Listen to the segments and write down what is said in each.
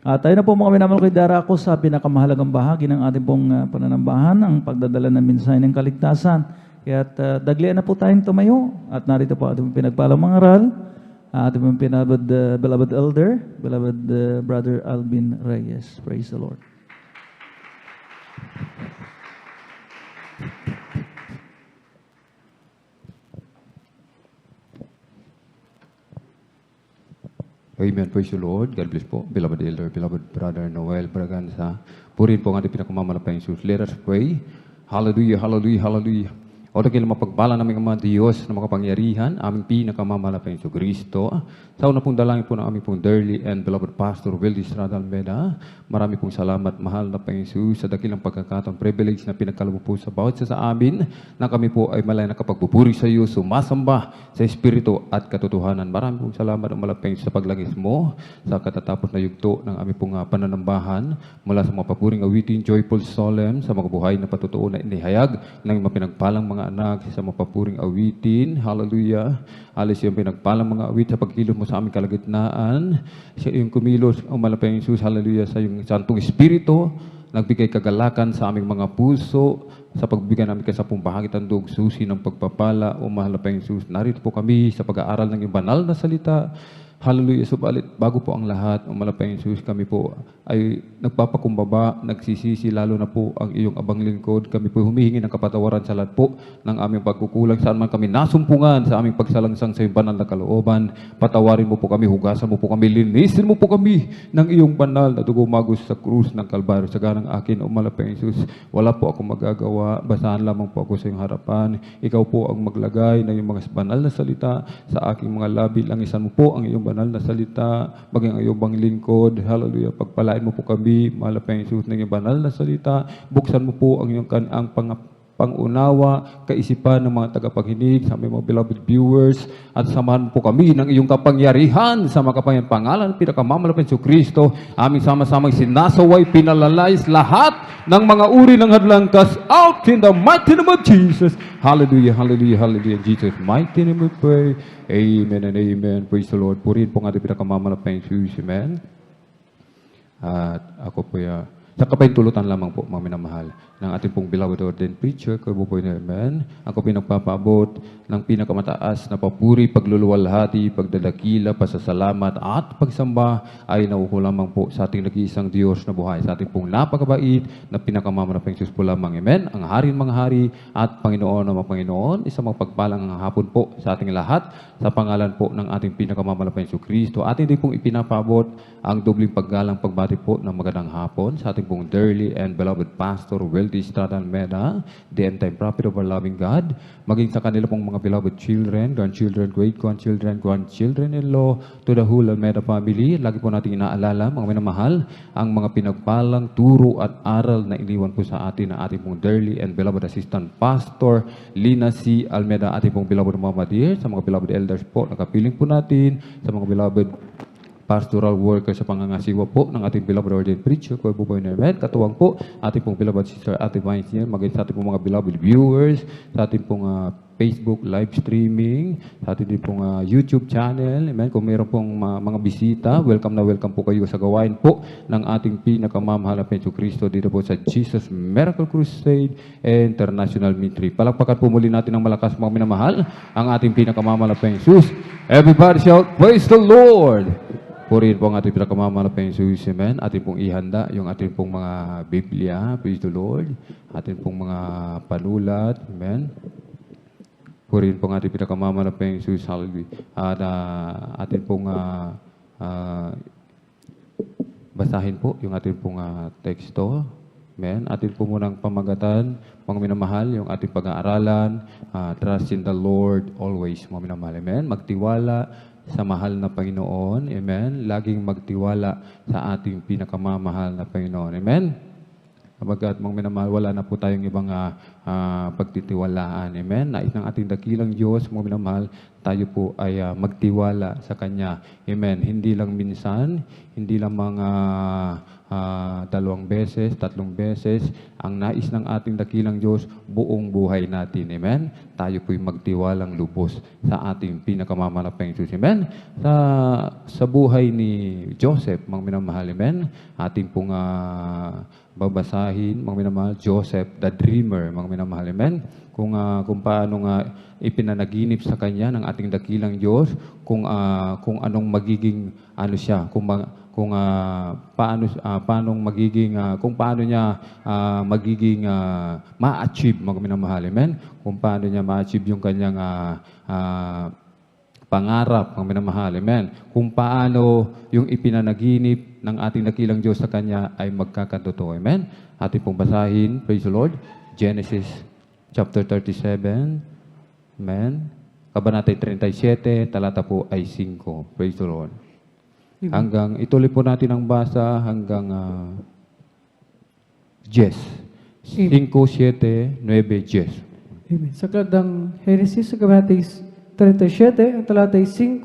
Tayo na po mga minamahal ko'y darako sa pinakamahalagang bahagi ng ating pong pananambahan, ang pagdadala ng mensahe ng kaligtasan. Kaya't daglian na po tayong tumayo at narito po ating pinagpalang mga aral, ating pong beloved elder, beloved brother Alvin Reyes. Praise the Lord. Amen. Praise the Lord. God bless po. Beloved Elder, beloved Brother Noel Braganza. Purihin po ang ating pinakamalapang Jesus. Let us pray. Hallelujah, hallelujah, hallelujah. O dahil mapagpala namin ang mga Diyos na makapangyarihan, aming pinakamalapang Jesus Kristo. Sa una pong dalangin po ng aming pong dearly and beloved Pastor Wildy Estrada Almeda. Marami pong salamat, mahal na Panginoon Jesus, sa dakilang pagkakataon, privilege na pinagkaloob po sa bawat isa sa amin, na kami po ay malay nakapagpupuri sa iyo, sumasamba sa Espiritu at katotohanan. Marami pong salamat ang malapang sa paglagis mo sa katatapos na yugto ng aming pong pananambahan mula sa mga papuring awitin, joyful solemn, sa mga buhay na patutuo na inihayag ng mga pinagpalang mga anak sa mga papuring awitin. Hallelujah. Alis yung pinagpalang mga awit sa pagkilos mo sa aming kalagitnaan. Sa iyong kumilos, o malapang Jesus, hallelujah, sa iyong Santong Espiritu, nagbigay kagalakan sa aming mga puso, sa pagbigay namin kayo sa pong bahagi tandog, susi ng pagpapala, o mahal na Panginoon Jesus. Narito po kami sa pag-aaral ng iyong banal na salita. Hallelujah. Subalit, bago po ang lahat, o malapang Jesus, kami po ay nagpapakumbaba, nagsisisi, lalo na po ang iyong abang lingkod. Kami po humihingi ng kapatawaran sa lahat po ng aming pagkukulang, saan man kami nasumpungan sa aming pagsalangsang sa iyong banal na kalooban. Patawarin mo po kami, hugasan mo po kami, linisin mo po kami ng iyong banal na dugo magos sa krus ng Kalbaryo. Sa ganang akin, o malapang Jesus, wala po akong magagawa, basahan lamang po ako sa iyong harapan. Ikaw po ang maglagay ng iyong mga banal na salita sa aking mga labi. Langisan mo po ang iyong banal na salita, maging ang iyong bang lingkod. Hallelujah. Pagpalain mo po kami, mahal na Panginoon Jesus, ng iyong banal na salita. Buksan mo po ang iyong pangunawa, kaisipan ng mga tagapaghinig, sa aming mga beloved viewers, at samahan po kami ng iyong kapangyarihan sa mga kapangyarihan pangalan ng pinakamamalapit sa Kristo. Aming sama-samang sinasaway, pinalalayas lahat ng mga uri ng hadlangkas out in the mighty name of Jesus. Hallelujah, hallelujah, hallelujah. In Jesus' mighty name we pray. Amen and amen. Praise the Lord. Purihin po nga ating pinakamamalapit sa Jesus. Amen. At ako po sa kapahintulutan lamang po, mga minamahal, ng ating pong beloved ordained preacher, Kuya Buboy na Amen. Ako pinagpapaabot ng pinakamataas na papuri, pagluluwalhati, pagdadakila, pasasalamat at pagsamba ay nauho lamang po sa ating nag-iisang Diyos na buhay, sa ating pong napakabait na pinakamamanapang Diyos po lamang. Amen. Ang hari ng mga hari at Panginoon ng mga Panginoon, isang magpagpalang hapon po sa ating lahat, sa pangalan po ng ating pinakamamanapang Diyos Kristo. Ating din pong ipinapaabot ang dobling paggalang pagbati po ng magandang hapon sa ating pong dearly and beloved Pastor Wildy Estrada Almeda, the end-time prophet of our loving God, maging sa kanila pong mga beloved children, grandchildren, great-grandchildren, grandchildren-in-law, to the whole Almeda family. Lagi po natin inaalala, mga minamahal, ang mga pinagpalang turo at aral na iniwan po sa atin na ating pong dearly and beloved assistant pastor, Lina C. Almeda, ating pong beloved Mama Dear, sa mga beloved elders po, nakapiling po natin, sa mga beloved pastoral worker sa pangangasiwa po ng ating beloved ordained preacher, Kuya Buboy na Amen. Katuwang po, ating pong beloved sister Ate Vines niya, maging sa ating pong mga beloved viewers, sa ating pong Facebook live streaming, sa ating din pong YouTube channel. Amen. Kung mayroon pong mga bisita, welcome na welcome po kayo sa gawain po ng ating pinakamamahal na Petro Cristo dito po sa Jesus Miracle Crusade International Ministry. Palakpakan po muli natin ng malakas, mga minamahal, ang ating pinakamamahal na Jesus. Everybody shout, praise the Lord! Purihin po ang ating pinakamamalapang Jesus, amen. Ating pong ihanda yung ating pong mga Biblia, praise the Lord. Ating pong mga panulat, amen. Purihin po ang ating pinakamamalapang Jesus, hallelujah. At ating pong basahin po yung ating pong teksto, amen. Ating po munang pamagatan, mga minamahal, yung ating pag-aaralan, trust in the Lord always, mga minamahal, amen. Magtiwala sa mahal na Panginoon. Amen. Laging magtiwala sa ating pinakamamahal na Panginoon. Amen. Kapagkat mga minamahal, wala na po tayong ibang pagtitiwalaan. Amen? Nais ng ating dakilang Diyos, mga minamahal, tayo po ay magtiwala sa Kanya. Amen? Hindi lang minsan, hindi lang mga 2 beses, 3 beses. Ang nais ng ating dakilang Diyos, buong buhay natin. Amen? Tayo po'y magtiwalang lubos sa ating pinakamamalapang Diyos. Amen? Sa buhay ni Joseph, mga minamahal, amen? Ating pong babasahin, mga minamahal, Joseph, the dreamer, mga minamahal, amen? Kung paano nga ipinanaginip sa kanya ng ating dakilang Diyos, kung anong magiging siya, kung paano niya magiging ma-achieve, mga minamahal, amen? Kung paano niya ma-achieve yung kanyang pangarap, mga minamahal, amen? Kung paano yung ipinanaginip ng ating dakilang Diyos sa kanya ay magkakatotoo, amen? Ating pong basahin, praise the Lord, Genesis chapter 37, amen? Kabanata 37, talata po ay 5, praise the Lord. Hanggang, ituloy po natin ang basa hanggang 10. 5, 7, 9, 10. Amen. Sa aklat Genesis, sa kabanata 37, ang talata 5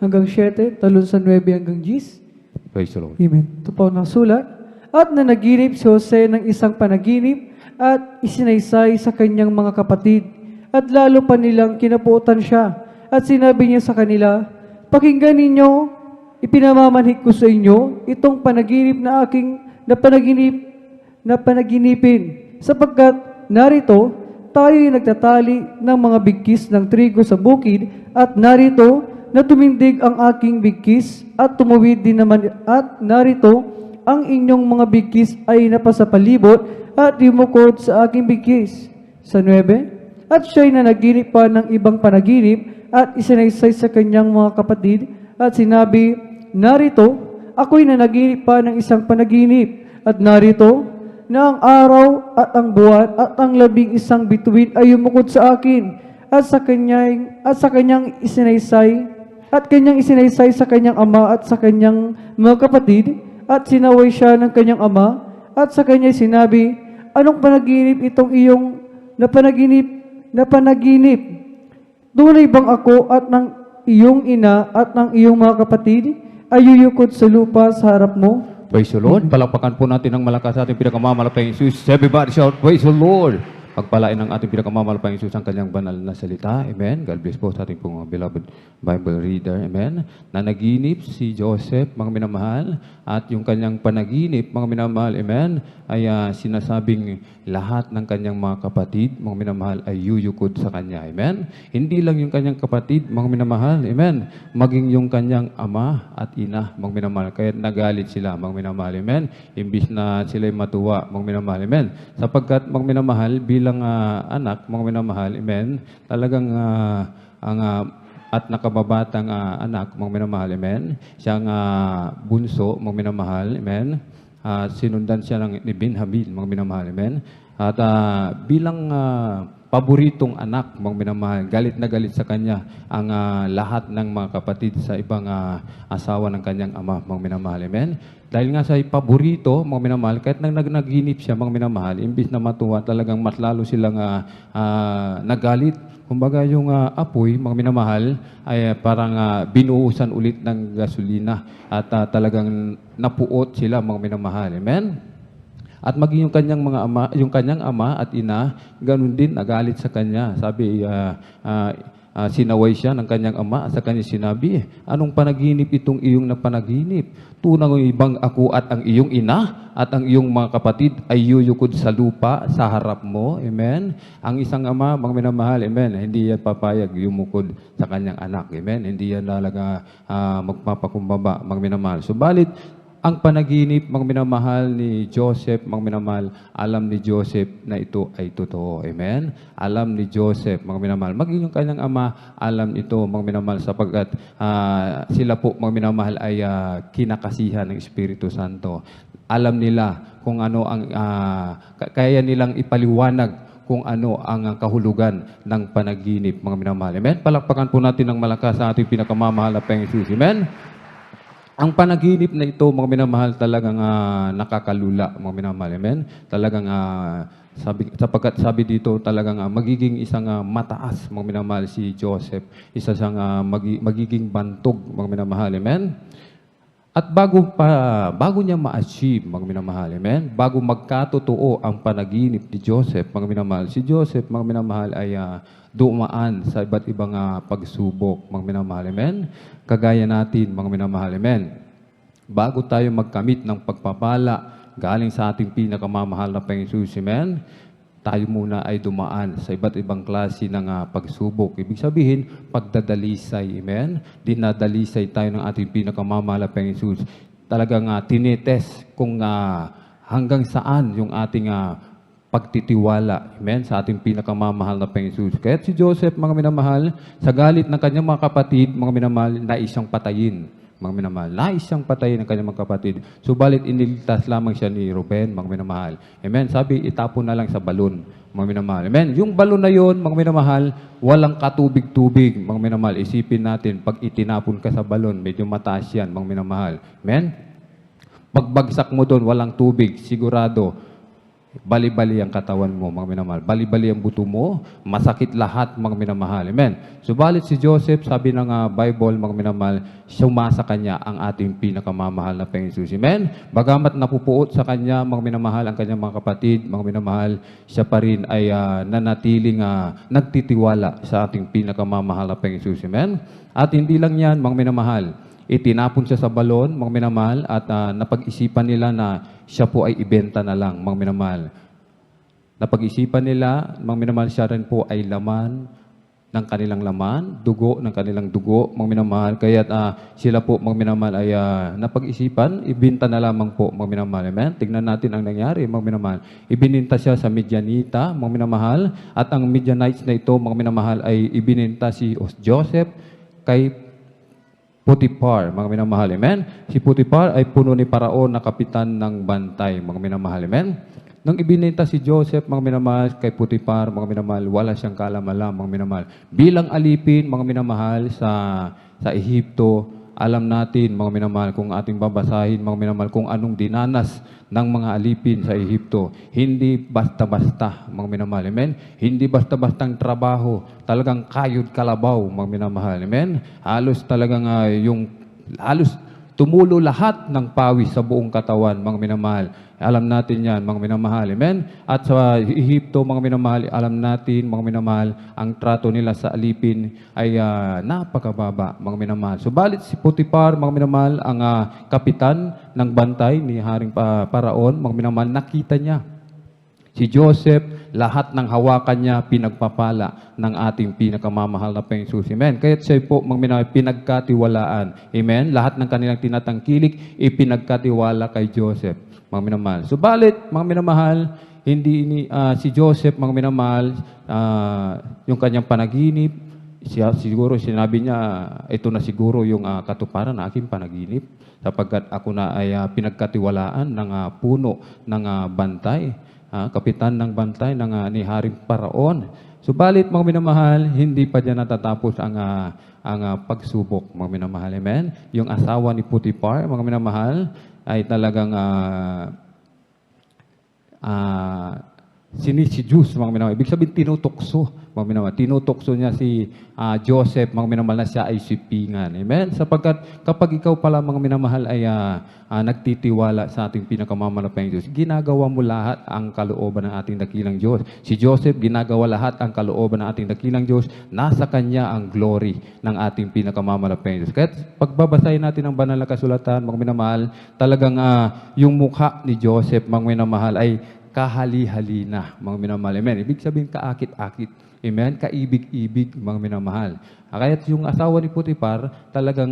hanggang 7, talon sa 9 hanggang 10. Praise the Lord. Amen. Ito po ang nasulat. At nanaginip si Jose ng isang panaginip at isinaysay sa kanyang mga kapatid. At lalo pa nilang kinapuutan siya. At sinabi niya sa kanila, pakinggan ninyo, ipinamamanhik ko sa inyo itong panaginip na aking panaginipin. Sapagkat narito, tayo'y nagtatali ng mga bigkis ng trigo sa bukid at narito na tumindig ang aking bigkis at tumuwid din naman at narito ang inyong mga bigkis ay napasapalibot at yumukod sa aking bigkis. Sa 9, at siya'y nanaginip pa ng ibang panaginip at isinaysay sa kanyang mga kapatid at sinabi, narito, ako'y nanaginip pa ng isang panaginip at narito, na ang araw at ang buwan at ang 11 bituin ay yumukod sa akin at sa kanyang isinaysay sa kanyang ama at sa kanyang mga kapatid at sinaway siya ng kanyang ama at sa kanya sinabi, anong panaginip itong iyong napanaginip? Tunay bang ako at ng iyong ina at ng iyong mga kapatid ay yuyukod sa lupa sa harap mo? Praise the Lord. Palakpakan po natin ng malakas sa ating pinakamamalapang Jesus. Everybody shout, praise the Lord. Pagpalain ng ating pinakamamalapang Jesus ang kanyang banal na salita. Amen. God bless po sa ating pong beloved Bible reader. Amen. Nanaginip si Joseph, mga minamahal, at yung kanyang panaginip, mga minamahal, amen, ay sinasabing lahat ng kanyang mga kapatid, mga minamahal, ay yuyukod sa kanya. Amen. Hindi lang yung kanyang kapatid, mga minamahal, amen, maging yung kanyang ama at ina, mga minamahal. Kaya nagalit sila, mga minamahal, amen. Imbis na sila'y matuwa, mga minamahal, amen. Sapagkat, mga minamahal, bilang anak, mga minamahal, amen, talagang at nakababatang anak, mga minamahal, amen, siyang bunso, mga minamahal, amen, sinundan siya ni Benjamin, mga minamahal, amen, at bilang paboritong anak, mga minamahal, galit na galit sa kanya ang lahat ng mga kapatid sa ibang asawa ng kanyang ama, mga minamahal, amen. Dahil nga sa paborito, mga minamahal, kahit nagnaginip siya, mga minamahal, imbis na matuwa, talagang mas lalo silang nagalit. Kumbaga yung apoy, mga minamahal, ay parang binuhusan ulit ng gasolina at talagang napuot sila, mga minamahal. Amen? At maging yung kanyang ama at ina, ganun din, nagalit sa kanya. Sabi, sinaway siya ng kanyang ama at sa kanya sinabi, anong panaginip itong iyong napanaginip? Tunang ibang ako at ang iyong ina at ang iyong mga kapatid ay yuyukod sa lupa sa harap mo. Amen? Ang isang ama, mga minamahal, amen, hindi yan papayag yumukod sa kanyang anak. Amen? Hindi yan talaga magpapakumbaba, mga minamahal. Subalit, ang panaginip, mga minamahal ni Joseph, mga minamahal, alam ni Joseph na ito ay totoo. Amen? Alam ni Joseph, mga minamahal. Maging yung kanyang ama, alam ito, mga minamahal, sapagkat sila po, mga minamahal, ay kinakasihan ng Espiritu Santo. Alam nila kung ano ang, kaya nilang ipaliwanag kung ano ang kahulugan ng panaginip, mga minamahal. Amen? Palakpakan po natin ng malakas sa ating pinakamamahal na Panginoon. Amen? Ang panaginip na ito, mga minamahal, talagang nakakalula, mga minamahal. Amen? Talagang Sapagkat sabi dito talagang magiging isang mataas, mga minamahal, si Joseph. Isa siyang magiging bantog, mga minamahal. Amen? At bago niya ma-achieve, mga minamahal, amen? Bago magkatotoo ang panaginip ni Joseph, mga minamahal, si Joseph, mga minamahal, ay dumaan sa iba't ibang pagsubok, mga minamahal, amen? Kagaya natin, mga minamahal, amen? Bago tayo magkamit ng pagpapala galing sa ating pinakamamahal na Panginoon Jesus, amen? Tayo muna ay dumaan sa iba't ibang klase ng pagsubok. Ibig sabihin, pagdadalisay, amen? Dinadalisay tayo ng ating pinakamamahal na Panginoon Jesus. Talagang tinetest kung hanggang saan yung ating pagtitiwala, amen? Sa ating pinakamamahal na Panginoon Jesus. Kaya si Joseph, mga minamahal, sa galit ng kanyang mga kapatid, mga minamahal, nais siyang patayin. Mga minamahal, nais siyang patayin ng kanyang mga kapatid. Subalit iniligtas lamang siya ni Ruben, mga minamahal. Amen? Sabi, itapon na lang sa balon, mga minamahal. Amen? Yung balon na yon, mga minamahal, walang katubig-tubig, mga minamahal. Isipin natin, pag itinapon ka sa balon, medyo mataas yan, mga minamahal. Amen? Pagbagsak mo doon, walang tubig, sigurado, bali-bali ang katawan mo, mga minamahal. Bali-bali ang buto mo, masakit lahat, mga minamahal. Amen. Subalit si Joseph, sabi ng Bible, mga minamahal, sumasa kanya ang ating pinakamamahal na Panginoon Jesus. Amen. Bagamat napupuot sa kanya, mga minamahal, ang kanyang mga kapatid, mga minamahal, siya pa rin ay nanatiling nagtitiwala sa ating pinakamamahal na Panginoon Jesus. Amen. At hindi lang yan, mga minamahal, itinapon siya sa balon, mga minamahal, at napag-isipan nila na siya po ay ibenta na lang, mga minamahal. Napag-isipan nila, mga minamahal, siya rin po ay laman ng kanilang laman, dugo ng kanilang dugo, mga minamahal. Kaya sila po, mga minamahal, ay napag-isipan, ibenta na lamang po, mga minamahal. Amen? Tignan natin ang nangyari, mga minamahal. Ibininta siya sa Midianita, mga minamahal, at ang Midianites na ito, mga minamahal, ay ibininta si Joseph kay Potiphar, mga minamahal, amen? Si Potiphar ay puno ni Paraon na kapitan ng bantay, mga minamahal, amen? Nang ibininta si Joseph, mga minamahal, kay Potiphar, mga minamahal, wala siyang kaalaman, mga minamahal. Bilang alipin, mga minamahal, sa Ehipto, alam natin, mga minamahal, kung ating babasahin, mga minamahal, kung anong dinanas ng mga alipin sa Ehipto. Hindi basta-basta, mga minamahal. Amen? Hindi basta-bastang trabaho. Talagang kayod kalabaw, mga minamahal. Amen? Halos talagang halos tumulo lahat ng pawis sa buong katawan, mga minamahal. Alam natin yan, mga minamahal. Amen? At sa Ehipto, mga minamahal, alam natin, mga minamahal, ang trato nila sa alipin ay napakababa, mga minamahal. Subalit si Potiphar, mga minamahal, ang kapitan ng bantay ni Haring Paraon, mga minamahal, nakita niya. Si Joseph, lahat ng hawakan niya, pinagpapala ng ating pinakamamahal na Panginoon. Amen. Kaya siya po, mga minamahal, pinagkatiwalaan. Amen. Lahat ng kanilang tinatangkilik, ipinagkatiwala kay Joseph, mga minamahal. Subalit, mga minamahal, hindi si Joseph, mga minamahal, yung kanyang panaginip, siguro sinabi niya, ito na siguro yung katuparan ng aking panaginip, sapagkat ako na ay pinagkatiwalaan ng puno ng bantay, kapitan ng bantay ng ni Haring Paraon. Subalit, mga minamahal, hindi pa dyan natatapos ang pagsubok, mga minamahal. Amen? Yung asawa ni Potiphar, mga minamahal, ay talagang sinisidyus, mga minamahal. Ibig sabihin, tinutokso, mga minamahal. Tinutokso niya si Joseph, mga minamahal, na siya ay sipingan. Amen? Sapagkat kapag ikaw pala, mga minamahal, ay nagtitiwala sa ating pinakamamahal na Panginoon Diyos, ginagawa mo lahat ang kalooban ng ating dakilang Diyos. Si Joseph, ginagawa lahat ang kalooban ng ating dakilang Diyos. Nasa Kanya ang glory ng ating pinakamamahal na Panginoon Diyos. Kaya pagbabasahin natin ang banal na kasulatan, mga minamahal, talagang yung mukha ni Joseph, mga minamahal, ay kahali-hali na, mga minamahal. Amen. Ibig sabihin, kaakit-akit. Amen. Kaibig-ibig, mga minamahal. Kaya yung asawa ni Potiphar, talagang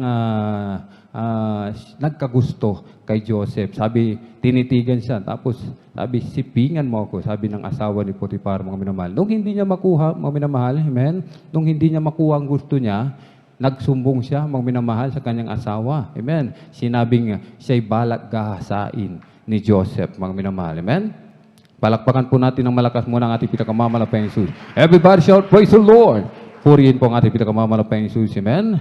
nagkagusto kay Joseph. Sabi, tinitigan siya. Tapos, sabi, sipingan mo ako, sabi ng asawa ni Potiphar, mga minamahal. Nung hindi niya makuha, mga minamahal, amen. Nung hindi niya makuha ang gusto niya, nagsumbong siya, mga minamahal, sa kanyang asawa. Amen. Sinabing siya'y balak gahasain ni Joseph, mga minamahal. Amen. Palakpakan po natin ng malakas muna ang ating pinakamamahal na Panginoon Jesus. Everybody shout, praise the Lord! Purihin po ang ating pinakamamahal na Panginoon Jesus. Amen?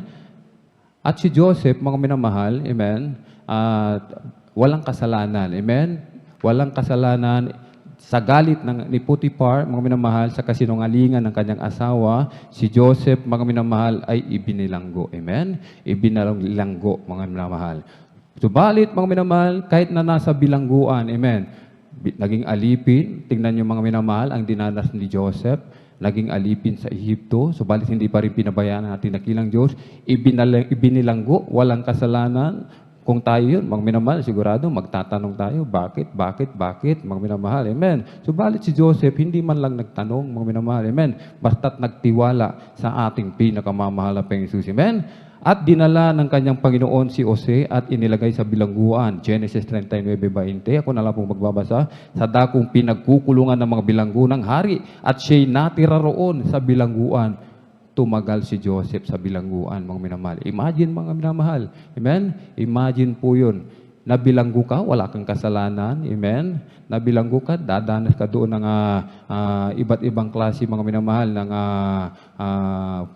At si Joseph, mga minamahal, amen, walang kasalanan. Amen? Walang kasalanan. sa galit ni Potiphar, mga minamahal, sa kasinungalingan ng kanyang asawa, si Joseph, mga minamahal, ay ibinilanggo. Amen? Ibinilanggo, mga minamahal. Subalit, mga minamahal, kahit na nasa bilangguan, amen, naging alipin, tingnan niyo mga minamahal, ang dinanas ni Joseph, naging alipin sa Ehipto, subalit hindi pa rin pinabayaan ng ating dakilang Diyos, ibinilanggo, walang kasalanan. Kung tayo yun, mga minamahal, sigurado magtatanong tayo, bakit, mga minamahal, amen. Subalit si Joseph, hindi man lang nagtanong, mga minamahal, amen. Basta't nagtiwala sa ating pinakamamahal na Panginoon, amen. At dinala ng kanyang Panginoon si Jose at inilagay sa bilangguan. Genesis 39:20. Ako na lang pong magbabasa. Sa dakong pinagkukulungan ng mga bilanggo ng hari at siya'y natira roon sa bilangguan. Tumagal si Joseph sa bilangguan, mga minamahal. Imagine, mga minamahal. Amen? Imagine po yun. Nabilanggo ka, wala kang kasalanan. Amen? Nabilanggo ka, dadanas ka doon ng iba't ibang klase, mga minamahal, ng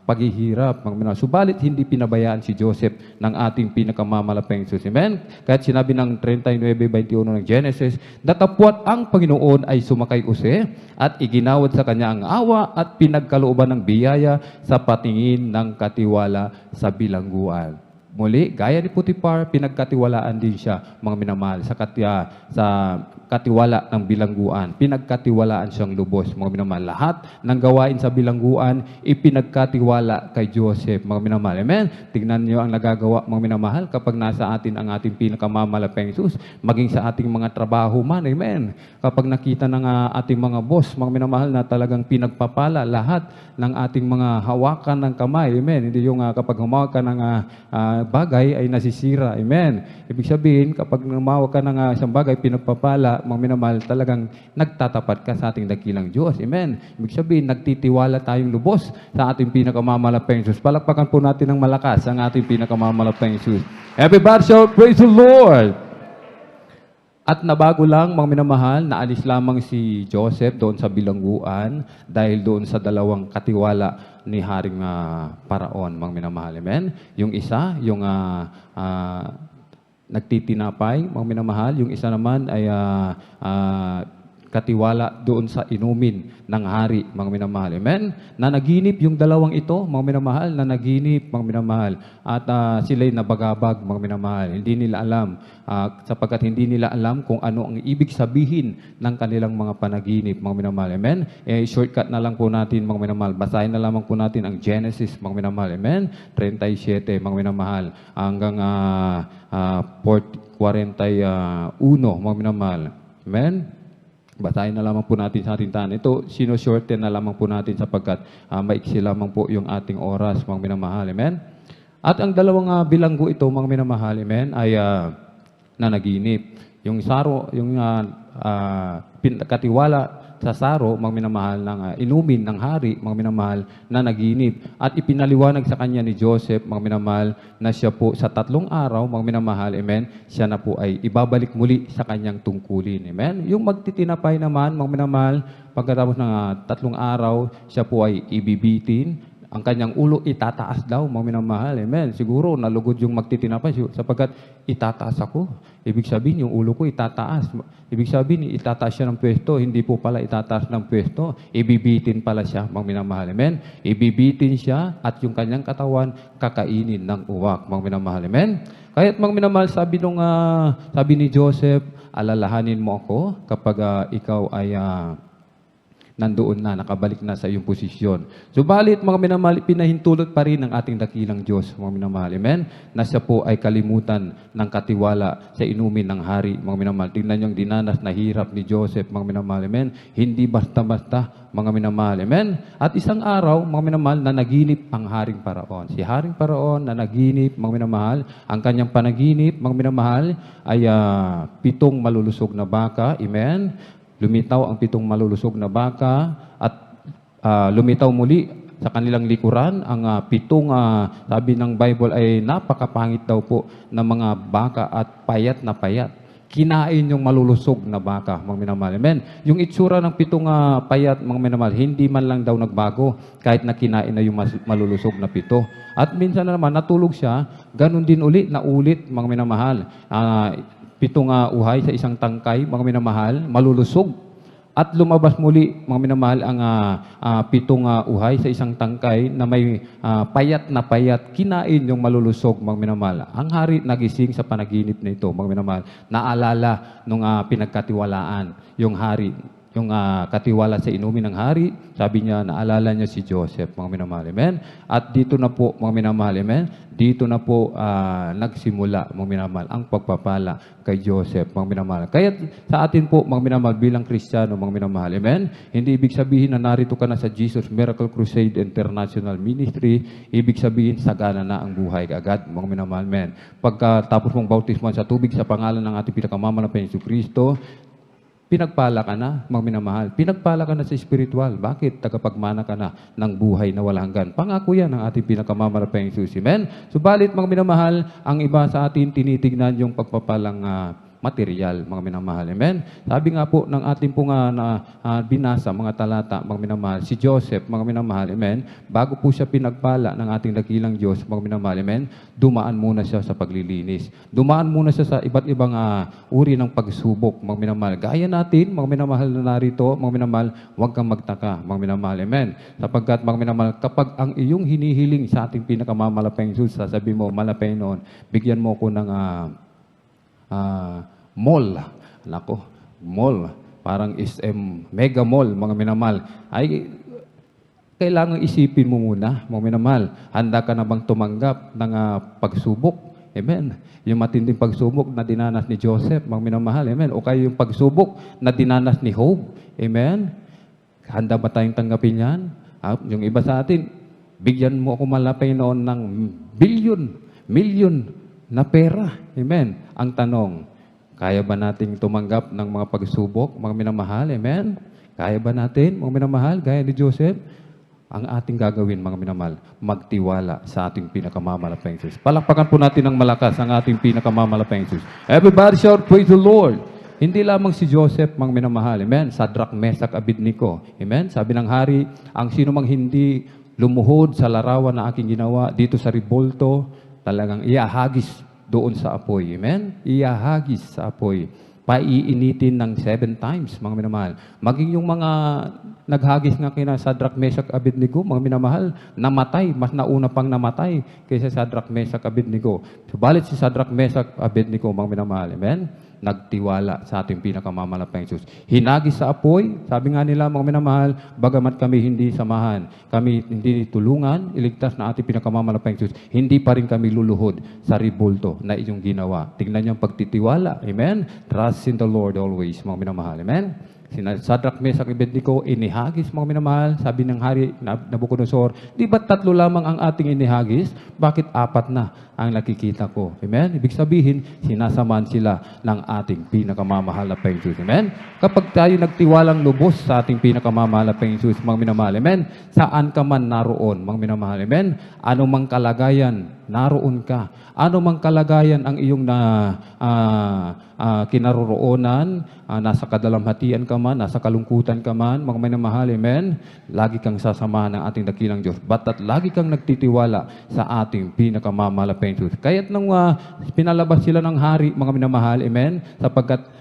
paghihirap, mga minamahal. Subalit, hindi pinabayaan si Joseph ng ating pinakamamalapang Diyos. Amen? Kahit sinabi ng 39:21 ng Genesis, datapwat ang Panginoon ay sumakay Jose at iginawad sa kanya ang awa at pinagkalooban ng biyaya sa patingin ng katiwala sa bilangguan. Muli, gaya ni Potiphar, pinagkatiwalaan din siya, mga minamahal, sa katiwala ng bilangguan. Pinagkatiwalaan siyang lubos, mga minamahal. Lahat ng gawain sa bilangguan, ipinagkatiwala kay Joseph, mga minamahal. Amen? Tingnan niyo ang nagagawa, mga minamahal, kapag nasa atin ang ating pinakamamalapang Jesus, maging sa ating mga trabaho man. Amen? Kapag nakita ng ating mga boss, mga minamahal, na talagang pinagpapala lahat ng ating mga hawakan ng kamay. Amen? Hindi yung kapag humawak ka ng bagay ay nasisira. Amen? Ibig sabihin, kapag humawak ka ng isang bagay, pinagpapala, mga minamahal, talagang nagtatapat ka sa ating dakilang Diyos. Amen? Ibig sabihin, nagtitiwala tayong lubos sa ating pinakamamalapang Jesus. Palakpakan po natin ng malakas ang ating pinakamamalapang Jesus. Everybody shout, praise the Lord! At nabago lang, mga minamahal, naalis lamang si Joseph doon sa bilangguan dahil doon sa dalawang katiwala ni Haring Paraon, mga minamahal. Amen? Yung isa, yung nagtitinapay, mga minamahal. Yung isa naman ay katiwala doon sa inumin ng hari, mga minamahal. Amen? Nanaginip yung dalawang ito, mga minamahal, nanaginip, mga minamahal. At sila'y nabagabag, mga minamahal. Hindi nila alam, sapagkat hindi nila alam kung ano ang ibig sabihin ng kanilang mga panaginip, mga minamahal. Amen? Shortcut na lang po natin, mga minamahal. Basahin na lamang po natin ang Genesis, mga minamahal. Amen? 37, mga minamahal. Hanggang 41, mga minamahal. Amen? Basahin na lamang po natin sa ating tanan. Ito, sinushorten na lamang po natin sapagkat maiksi lamang po yung ating oras, mga minamahal. Amen? At ang dalawang bilanggo ito, mga minamahal, amen, ay nanaginip. Yung saro, yung katiwala sa saro, mga minamahal, ng inumin ng hari, mga minamahal, na naginip. At ipinaliwanag sa kanya ni Joseph, mga minamahal, na siya po sa 3 araw, mga minamahal, amen, siya na po ay ibabalik muli sa kanyang tungkulin. Amen? Yung magtitinapay naman, mga minamahal, pagkatapos ng 3 araw, siya po ay ibibitin. Ang kanyang ulo itataas daw, mga minamahal. Amen. Siguro nalugod yung magtitinapay sapagkat itataas ako. Ibig sabihin, yung ulo ko itataas. Ibig sabihin, itataas siya ng pwesto. Hindi po pala itataas ng pwesto. Ibibitin pala siya, mga minamahal. Amen. Ibibitin siya at yung kanyang katawan kakainin ng uwak, mga minamahal. Amen. Kaya't mga minamahal, sabi ni Joseph, alalahanin mo ako kapag ikaw ay nandoon na, nakabalik na sa iyong posisyon. Subalit, mga minamahal, pinahintulot pa rin ng ating dakilang Diyos, mga minamahal. Amen? Na siya po ay kalimutan ng katiwala sa inumin ng hari, mga minamahal. Tingnan yung dinanas na hirap ni Joseph, mga minamahal. Amen? Hindi basta-basta, mga minamahal. Amen? At isang araw, mga minamahal, na naginip ang Haring Paraon. Si Haring Paraon na naginip, mga minamahal, ang kanyang panaginip, mga minamahal, ay 7 malulusog na baka. Amen? Lumitaw ang 7 malulusog na baka at lumitaw muli sa kanilang likuran ang 7, sabi ng Bible ay napakapangit daw po ng mga baka at payat na payat. Kinain yung malulusog na baka, mga minamahal. Amen. Yung itsura ng 7 payat, mga minamahal, hindi man lang daw nagbago kahit na kinain na yung malulusog na 7. At minsan na naman natulog siya, ganun din naulit, mga minamahal. 7 uhay sa isang tangkay, mga minamahal, malulusog. At lumabas muli, mga minamahal, ang 7 uhay sa isang tangkay na may payat na payat, kinain yung malulusog, mga minamahal. Ang hari nagising sa panaginip na ito, mga minamahal. Naalala nung pinagkatiwalaan yung hari, yung katiwala sa inumin ng hari, sabi niya, naalala niya si Joseph, mga minamahal. Amen? At dito na po, mga minamahal, amen? Dito na po nagsimula, mga minamahal, ang pagpapala kay Joseph, mga minamahal. Kaya sa atin po, mga minamahal, bilang Kristiyano, mga minamahal, amen? Hindi ibig sabihin na narito ka na sa Jesus Miracle Crusade International Ministry, ibig sabihin sagana na ang buhay agad, mga minamahal, amen? Pagkatapos mong bautisman sa tubig sa pangalan ng ating pinakamamalang Jesucristo, pinagpala ka na, mga minamahal. Pinagpala ka na sa spiritual. Bakit? Tagapagmana ka na ng buhay na walang hanggan. Pangako yan ng ating pinakamarapang Jesus. Amen? Subalit, mga minamahal, ang iba sa atin tinitignan yung pagpapalang material, mga minamahal. Amen? Sabi nga po ng ating pong binasa, mga talata, mga minamahal, si Joseph, mga minamahal, amen? Bago po siya pinagpala ng ating dakilang Diyos, mga minamahal, amen? Dumaan muna siya sa paglilinis. Dumaan muna siya sa iba't ibang uri ng pagsubok, mga minamahal. Gaya natin, mga minamahal na narito, mga minamahal, huwag kang magtaka, mga minamahal, amen? Sapagkat, mga minamahal, kapag ang iyong hinihiling sa ating pinakamamalapang Jesus, sasabi mo, malapay noon, bigyan mo ko ng mall. Nako, mall. Parang SM, mega mall, mga minamahal. Ay, kailangan isipin mo muna, mga minamahal. Handa ka na bang tumanggap ng pagsubok? Amen. Yung matinding pagsubok na dinanas ni Joseph, mga minamahal. Amen. O kaya yung pagsubok na dinanas ni Job. Amen. Handa ba tayong tanggapin yan? Yung iba sa atin, bigyan mo ako malapay noon ng milyon na pera. Amen. Ang tanong, kaya ba nating tumanggap ng mga pagsubok, mga minamahal? Amen. Kaya ba natin, mga minamahal, gaya ni Joseph? Ang ating gagawin, mga minamahal, magtiwala sa ating pinakamamalapang Jesus. Palakpakan po natin ng malakas ang ating pinakamamalapang Jesus. Everybody shout, praise the Lord. Hindi lamang si Joseph, mga minamahal. Amen. Sadrach, Meshach, Abednego. Amen. Sabi ng hari, ang sino mang hindi lumuhod sa larawan na aking ginawa dito sa Ribolto, talagang iahagis doon sa apoy. Amen? Iahagis sa apoy. Paiinitin ng 7 times, mga minamahal. Maging yung mga naghagis nga kina Sadrach, Meshach, Abednego, mga minamahal, namatay. Mas nauna pang namatay kaysa Sadrach, Meshach, Abednego. Subalit si Sadrach, Meshach, Abednego, mga minamahal. Amen? Nagtiwala sa ating pinakamamalapang Jesus. Hinagis sa apoy, sabi nga nila, mga minamahal, bagamat kami hindi samahan, kami hindi tulungan, iligtas na ating pinakamamalapang Jesus, hindi pa rin kami luluhod sa ribulto na iyong ginawa. Tingnan niyo ang pagtitiwala. Amen? Trust in the Lord always, mga minamahal. Amen? Sadrach, Meshach, Abednego, inihagis, mga minamahal. Sabi ng hari Nabucodonosor, di ba 3 lamang ang ating inihagis? Bakit 4 na ang nakikita ko? Amen? Ibig sabihin, sinasamahan sila ng ating pinakamamahal na Jesus. Amen? Kapag tayo nagtiwalang lubos sa ating pinakamamahal na Jesus, mga minamahal, amen? Saan ka man naroon, mga minamahal, amen? Ano mang kalagayan, naroon ka. Ano mang kalagayan ang iyong kinaroroonan, nasa kadalamhatian ka man, nasa kalungkutan ka man, mga minamahal, amen? Lagi kang sasamahan ng ating dakilang Diyos. Basta't lagi kang nagtitiwala sa ating pinakamamahal na Jesus. Kaya't nung pinalabas sila ng hari, mga minamahal, amen? Sapagkat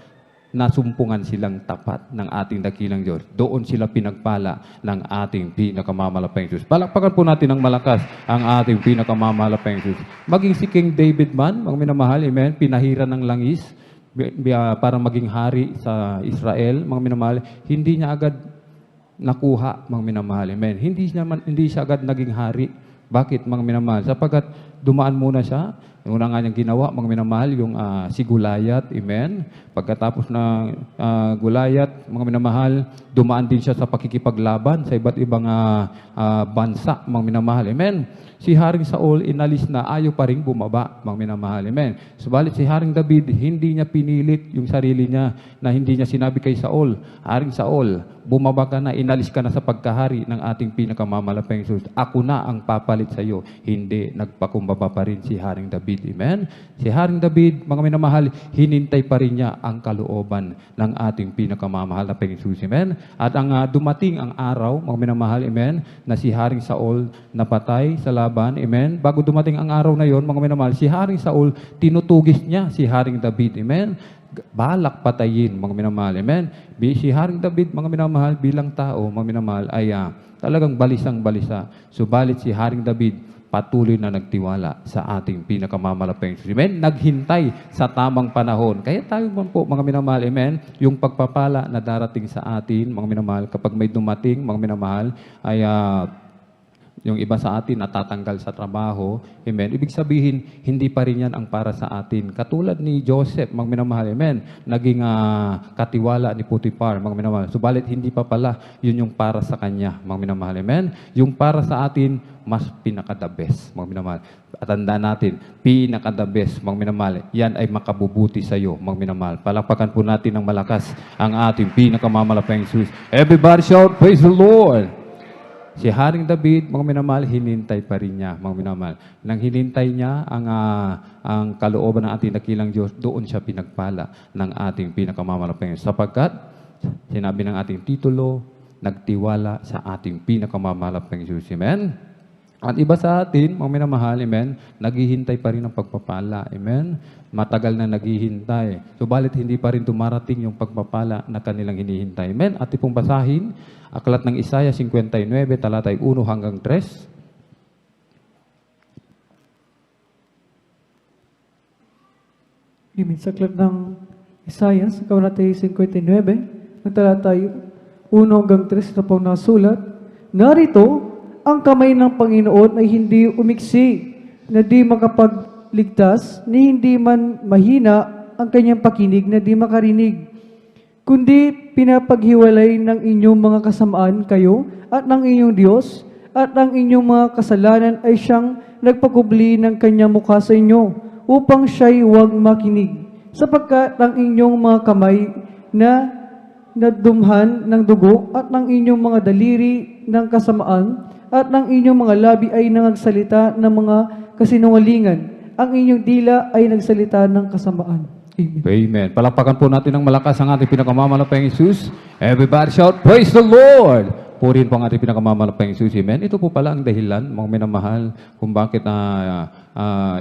nasumpungan silang tapat ng ating dakilang Diyos. Doon sila pinagpala ng ating pinakamamalapang Jesus. Palakpakan po natin ng malakas ang ating pinakamamalapang Jesus. Maging si King David man, mga minamahal, amen, pinahira ng langis para maging hari sa Israel, mga minamahal, hindi niya agad nakuha, mga minamahal, amen. Hindi siya agad naging hari. Bakit, mga minamahal? Sapagkat dumaan muna siya. Una nga niyang ginawa, mga minamahal, yung si Goliath, amen. Pagkatapos ng Goliath, mga minamahal, dumaan din siya sa pakikipaglaban sa iba't ibang bansa, mga minamahal, amen. Si Haring Saul, inalis na ayaw pa rin bumaba, mga minamahal, amen. Subalit si Haring David, hindi niya pinilit yung sarili niya na hindi niya sinabi kay Saul, Haring Saul, bumaba ka na, inalis ka na sa pagkahari ng ating pinakamamalapang Jesus. Ako na ang papalit sa iyo. Hindi, nagpakumbaba pa rin si Haring David. Amen? Si Haring David, mga minamahal, hinintay pa rin niya ang kalooban ng ating pinakamamahal na Jesus. Amen? At ang dumating ang araw, mga minamahal, amen, na si Haring Saul napatay sa laban. Amen? Bago dumating ang araw na yon, mga minamahal, si Haring Saul, tinutugis niya si Haring David. Amen? balak patayin, mga minamahal. Amen? Si Haring David, mga minamahal, bilang tao, mga minamahal, ay talagang balisang-balisa. Subalit si Haring David, patuloy na nagtiwala sa ating pinakamamalaping Diyos. Amen? Naghintay sa tamang panahon. Kaya tayo man po, mga minamahal, amen, yung pagpapala na darating sa atin, mga minamahal, kapag may dumating, mga minamahal, ay yung iba sa atin natatanggal sa trabaho, amen, ibig sabihin, hindi pa rin yan ang para sa atin. Katulad ni Joseph, mga minamahal, amen, naging katiwala ni Potiphar, mga minamahal. Subalit, hindi pa pala yun yung para sa kanya, mga minamahal, amen. Yung para sa atin, mas pinaka-the best, mga minamahal. At tandaan natin, pinaka-the best, mga minamahal, yan ay makabubuti sa iyo, mga minamahal. Palakpakan po natin ng malakas ang ating pinakamamalaping Diyos. Everybody shout, praise the Lord! Si Haring David, mga minamahal, hinintay pa rin niya, mga minamahal. Nang hinintay niya ang kalooban ng ating dakilang Diyos, doon siya pinagpala ng ating pinakamamalaping Diyos. Sapagkat, sinabi ng ating titulo, nagtiwala sa ating pinakamamalaping Diyos. Amen? At iba sa atin, mga minamahal, amen, naghihintay pa rin ng pagpapala. Amen? Matagal na naghihintay. Subalit hindi pa rin dumarating yung pagpapala na kanilang hinihintay. Amen? At pong basahin, Aklat ng Isaiah 59, talatay 1 hanggang 3. Sa aklat ng Isaiah, sa kabanatay 59, ang talatay 1 hanggang 3 na pong nasulat, narito, ang kamay ng Panginoon ay hindi umiksi, na di makapagligtas, ni hindi man mahina ang kanyang pakinig na di makarinig. Kundi pinapaghiwalay ng inyong mga kasamaan kayo at ng inyong Diyos, at ang inyong mga kasalanan ay siyang nagpakubli ng kanyang mukha sa inyo, upang siya'y huwag makinig. Sapagkat ang inyong mga kamay na nadumhan ng dugo, at ng inyong mga daliri ng kasamaan, at ng inyong mga labi ay nangagsalita ng mga kasinungalingan. Ang inyong dila ay nagsalita ng kasamaan. Amen. Amen. Palakpakan po natin ng malakas ang ating pinakamamalaping Jesus. Everybody shout, praise the Lord! Purihin po ang ating pinakamamalaping Jesus. Amen. Ito po pala ang dahilan, mga minamahal, kung bakit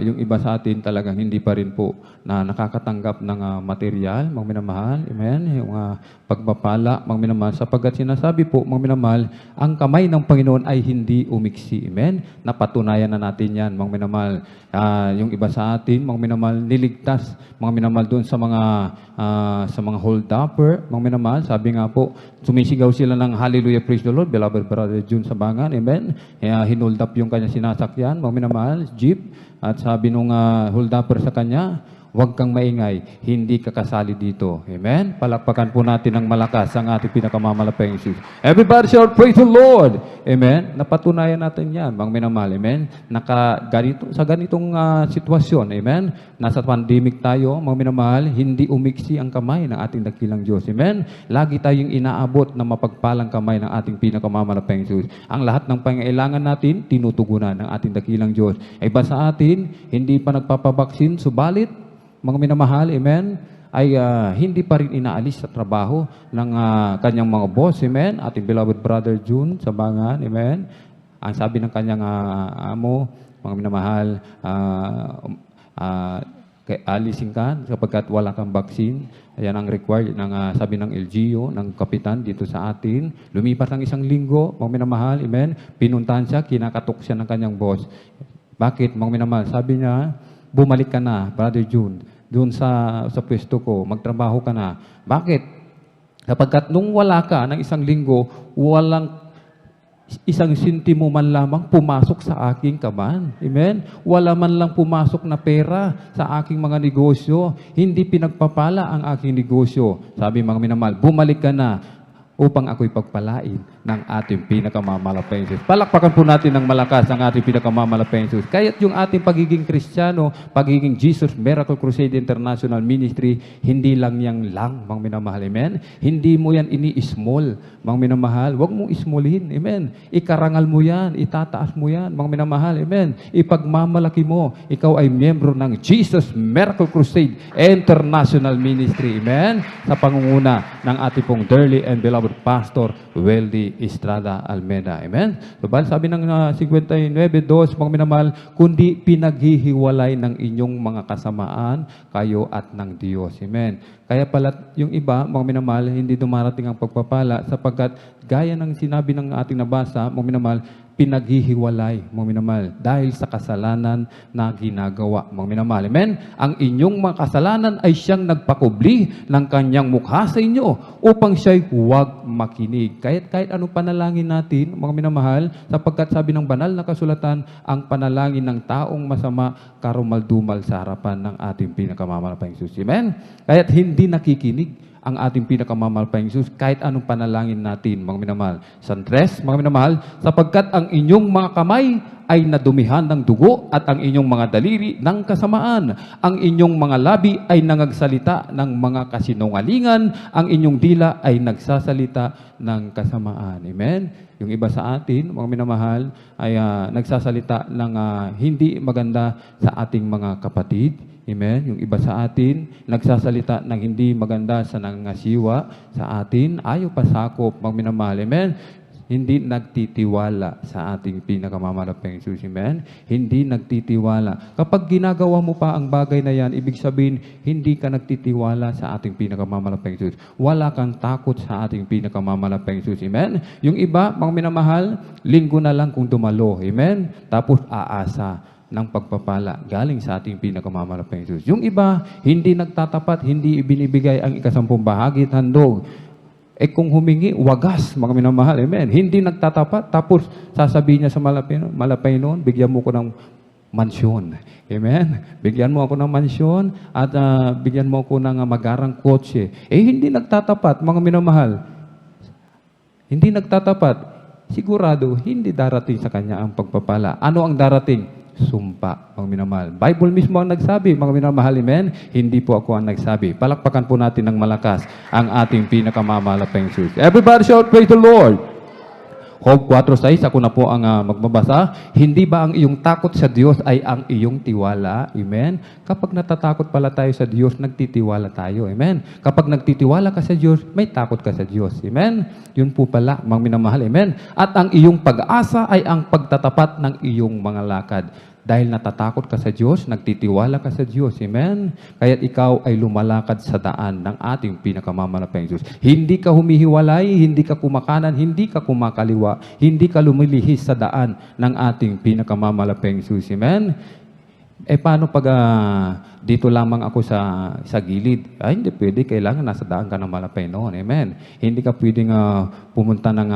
yung iba sa atin talagang hindi pa rin po na nakakatanggap ng material, mga minamahal. Amen. Yung pagpapala, mga minamahal. Sapagkat sinasabi po, mga minamahal, ang kamay ng Panginoon ay hindi umiksi. Amen. Napatunayan na natin yan, mga minamahal. Yung iba sa atin, mga minamahal, niligtas, mga minamahal doon sa mga hold-upper, mga minamahal. Sabi nga po, sumisigaw sila ng hallelujah, praise the Lord, beloved brother June Sabangan, amen. Hinold up yung kanya sinasakyan, mga minamahal, jeep, at sabi nung hold-upper sa kanya, huwag kang maingay, hindi ka kasali dito. Amen? Palakpakan po natin ng malakas ang ating pinakamamalaping Jesus. Everybody shout, praise the Lord! Amen? Napatunayan natin yan, mga minamahal. Amen? Sa ganitong sitwasyon, amen? Nasa pandemic tayo, mga minamahal, hindi umiksi ang kamay ng ating dakilang Diyos. Amen? Lagi tayong inaabot na mapagpalang kamay ng ating pinakamamalaping Jesus. Ang lahat ng pangailangan natin, tinutugunan ng ating dakilang Diyos. Iba sa atin, hindi pa nagpapabaksin, subalit, mga minamahal, amen, ay hindi pa rin inaalis sa trabaho ng kanyang mga boss, amen, ating beloved brother June Sabangan, amen. Ang sabi ng kanyang amo, mga minamahal, alisin ka sapagkat wala kang vaccine. Ayan ang required ng sabi ng LGU, ng kapitan dito sa atin. Lumipas ang 1 linggo, mga minamahal, amen, pinuntahan siya, kinakatok siya ng kanyang boss. Bakit, mga minamahal? Sabi niya, bumalik ka na, Brother June, doon sa pwesto ko, magtrabaho ka na. Bakit? Sapagkat nung wala ka ng 1 linggo, walang 1 sentimo man lamang pumasok sa aking kaban. Amen? Wala man lang pumasok na pera sa aking mga negosyo. Hindi pinagpapala ang aking negosyo. Sabi mga minamahal, bumalik ka na upang ako'y pagpalain ng ating pinakamamalaping Diyos. Palakpakan po natin ng malakas ang ating pinakamamalaping Diyos. Kaya't yung ating pagiging Kristiyano, pagiging Jesus Miracle Crusade International Ministry, hindi lang yang lang, mga minamahal. Amen? Hindi mo yan ini-small, mga minamahal. Huwag mong ismolin. Amen? Ikarangal mo yan, itataas mo yan, mga minamahal. Amen? Ipagmamalaki mo, ikaw ay miyembro ng Jesus Miracle Crusade International Ministry. Amen? Sa pangunguna ng ating pong dearly and beloved Father Pastor Weldy Estrada Almeida. Amen? So, sabi ng 59:2, mga minamahal, kundi pinaghihiwalay ng inyong mga kasamaan, kayo at ng Diyos. Amen? Kaya pala yung iba, mga minamahal, hindi dumarating ang pagpapala sapagkat gaya ng sinabi ng ating nabasa, mga minamahal, pinaghihiwalay, mga minamahal, dahil sa kasalanan na ginagawa, mga minamahal. Amen? Ang inyong mga kasalanan ay siyang nagpakubli ng kanyang mukha sa inyo upang siya'y huwag makinig. Kahit anong panalangin natin, mga minamahal, sapagkat sabi ng banal na kasulatan, ang panalangin ng taong masama karumaldumal sa harapan ng ating pinakamamalaking Diyos. Amen? Kaya't hindi nakikinig ang ating pinakamamahal pa Jesus, kahit anong panalangin natin, mga minamahal. Santres, mga minamahal, sapagkat ang inyong mga kamay ay nadumihan ng dugo at ang inyong mga daliri ng kasamaan. Ang inyong mga labi ay nangagsalita ng mga kasinungalingan. Ang inyong dila ay nagsasalita ng kasamaan. Amen? Yung iba sa atin, mga minamahal, ay nagsasalita ng hindi maganda sa ating mga kapatid. Amen? Yung iba sa atin, nagsasalita ng hindi maganda sa nangasiwa sa atin, ayaw pasakop, mga minamahal. Amen? Hindi nagtitiwala sa ating pinakamamalaking Jesus. Amen? Hindi nagtitiwala. Kapag ginagawa mo pa ang bagay na yan, ibig sabihin, hindi ka nagtitiwala sa ating pinakamamalaking Jesus. Wala kang takot sa ating pinakamamalaking Jesus. Amen? Yung iba, mga minamahal, linggo na lang kung dumalo. Amen? Tapos aasa ng pagpapala galing sa ating pinakamamalaking Jesus. Yung iba, hindi nagtatapat, hindi ibinibigay ang 10 bahagi at handog. Kung humingi, wagas, mga minamahal. Amen. Hindi nagtatapat, tapos sasabihin niya sa malapay noon, bigyan mo ko ng mansyon. Amen. Bigyan mo ako ng mansyon at bigyan mo ako ng magarang kotse. Hindi nagtatapat, mga minamahal. Hindi nagtatapat. Sigurado, hindi darating sa kanya ang pagpapala. Ano ang darating? Sumpa, mga minamahal. Bible mismo ang nagsabi, mga minamahal, amen? Hindi po ako ang nagsabi. Palakpakan po natin ng malakas ang ating pinakamamalaking Jesus. Everybody shout, praise the Lord! Job 4:6, ako na po ang magbabasa. Hindi ba ang iyong takot sa Diyos ay ang iyong tiwala? Amen? Kapag natatakot pala tayo sa Diyos, nagtitiwala tayo. Amen? Kapag nagtitiwala ka sa Diyos, may takot ka sa Diyos. Amen? Yun po pala, mga minamahal. Amen? At ang iyong pag-asa ay ang pagtatapat ng iyong mga lakad. Dahil natatakot ka sa Diyos, nagtitiwala ka sa Diyos. Amen? Kaya't ikaw ay lumalakad sa daan ng ating pinakamamalaking Diyos. Hindi ka humihiwalay, hindi ka kumakanan, hindi ka kumakaliwa, hindi ka lumilihis sa daan ng ating pinakamamalaking Diyos. Amen? Paano pag dito lamang ako sa gilid? Hindi pwede. Kailangan nasa daan ka ng malapay noon. Amen? Hindi ka pwedeng pumunta ng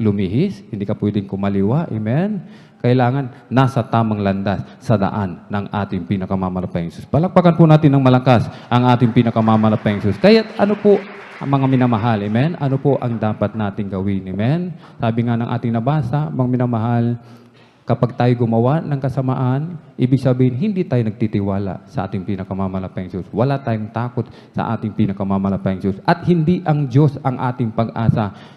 lumihis. Hindi ka pwedeng kumaliwa. Amen? Kailangan nasa tamang landas sa daan ng ating pinakamamalaking Jesus. Palakpakan po natin ng malakas ang ating pinakamamalaking Jesus. Kaya ano po ang mga minamahal? Amen? Ano po ang dapat nating gawin? Amen? Sabi nga ng ating nabasa, mga minamahal, kapag tayo gumawa ng kasamaan, ibig sabihin, hindi tayo nagtitiwala sa ating pinakamamalaking Diyos. Wala tayong takot sa ating pinakamamalaking Diyos. At hindi ang Diyos ang ating pag-asa,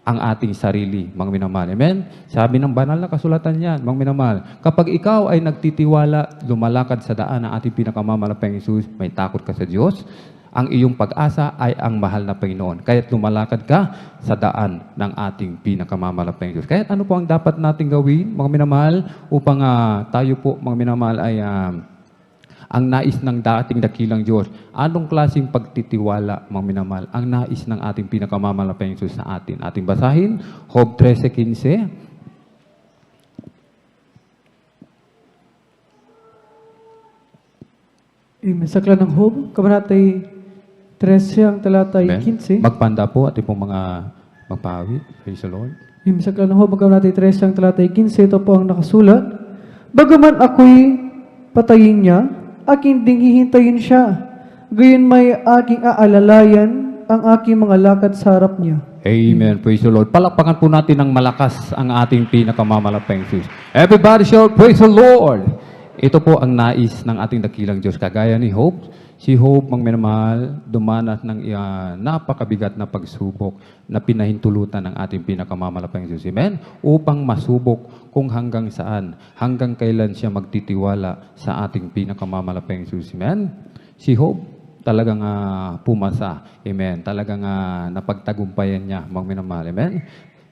ang ating sarili, mga minamahal. Amen? Sabi ng banal na kasulatan yan, mga minamahal, kapag ikaw ay nagtitiwala, lumalakad sa daan ng ating pinakamamalaking Jesus, may takot ka sa Diyos, ang iyong pag-asa ay ang mahal na Panginoon. Kaya't lumalakad ka sa daan ng ating pinakamamalaking Diyos. Kaya't ano po ang dapat nating gawin, mga minamahal, upang tayo po, mga minamahal, ay ang nais ng dating dakilang Diyos. Anong klaseng pagtitiwala, mga minamahal, ang nais ng ating pinakamamalaking Diyos sa atin? Ating basahin, Job 13:15. Sa aklat ng Job, kabanatay 13, ang talatay Amen. 15. Magpanda po at pong mga magpawit. Praise the Lord. Sa aklat ng Job, kabanatay 13, ang talatay 15, ito po ang nakasulat. Bagaman ako'y patayin niya, aking ding hihintayin siya. Gayon may aking aalalayan ang aking mga lakad sa harap niya. Amen. Praise the Lord. Palakpakan po natin ng malakas ang ating pinakamamalaking Diyos. Everybody shout, praise the Lord. Ito po ang nais ng ating dakilang Diyos. Kagaya ni Job, si Job, mga minamahal, dumanas ng napakabigat na pagsubok na pinahintulutan ng ating pinakamamalaking Diyos. Amen? Upang masubok kung hanggang saan, hanggang kailan siya magtitiwala sa ating pinakamamalaking Diyos. Amen? Si Job, talagang pumasa. Amen. Talagang napagtagumpayan niya, mga minamahal. Amen.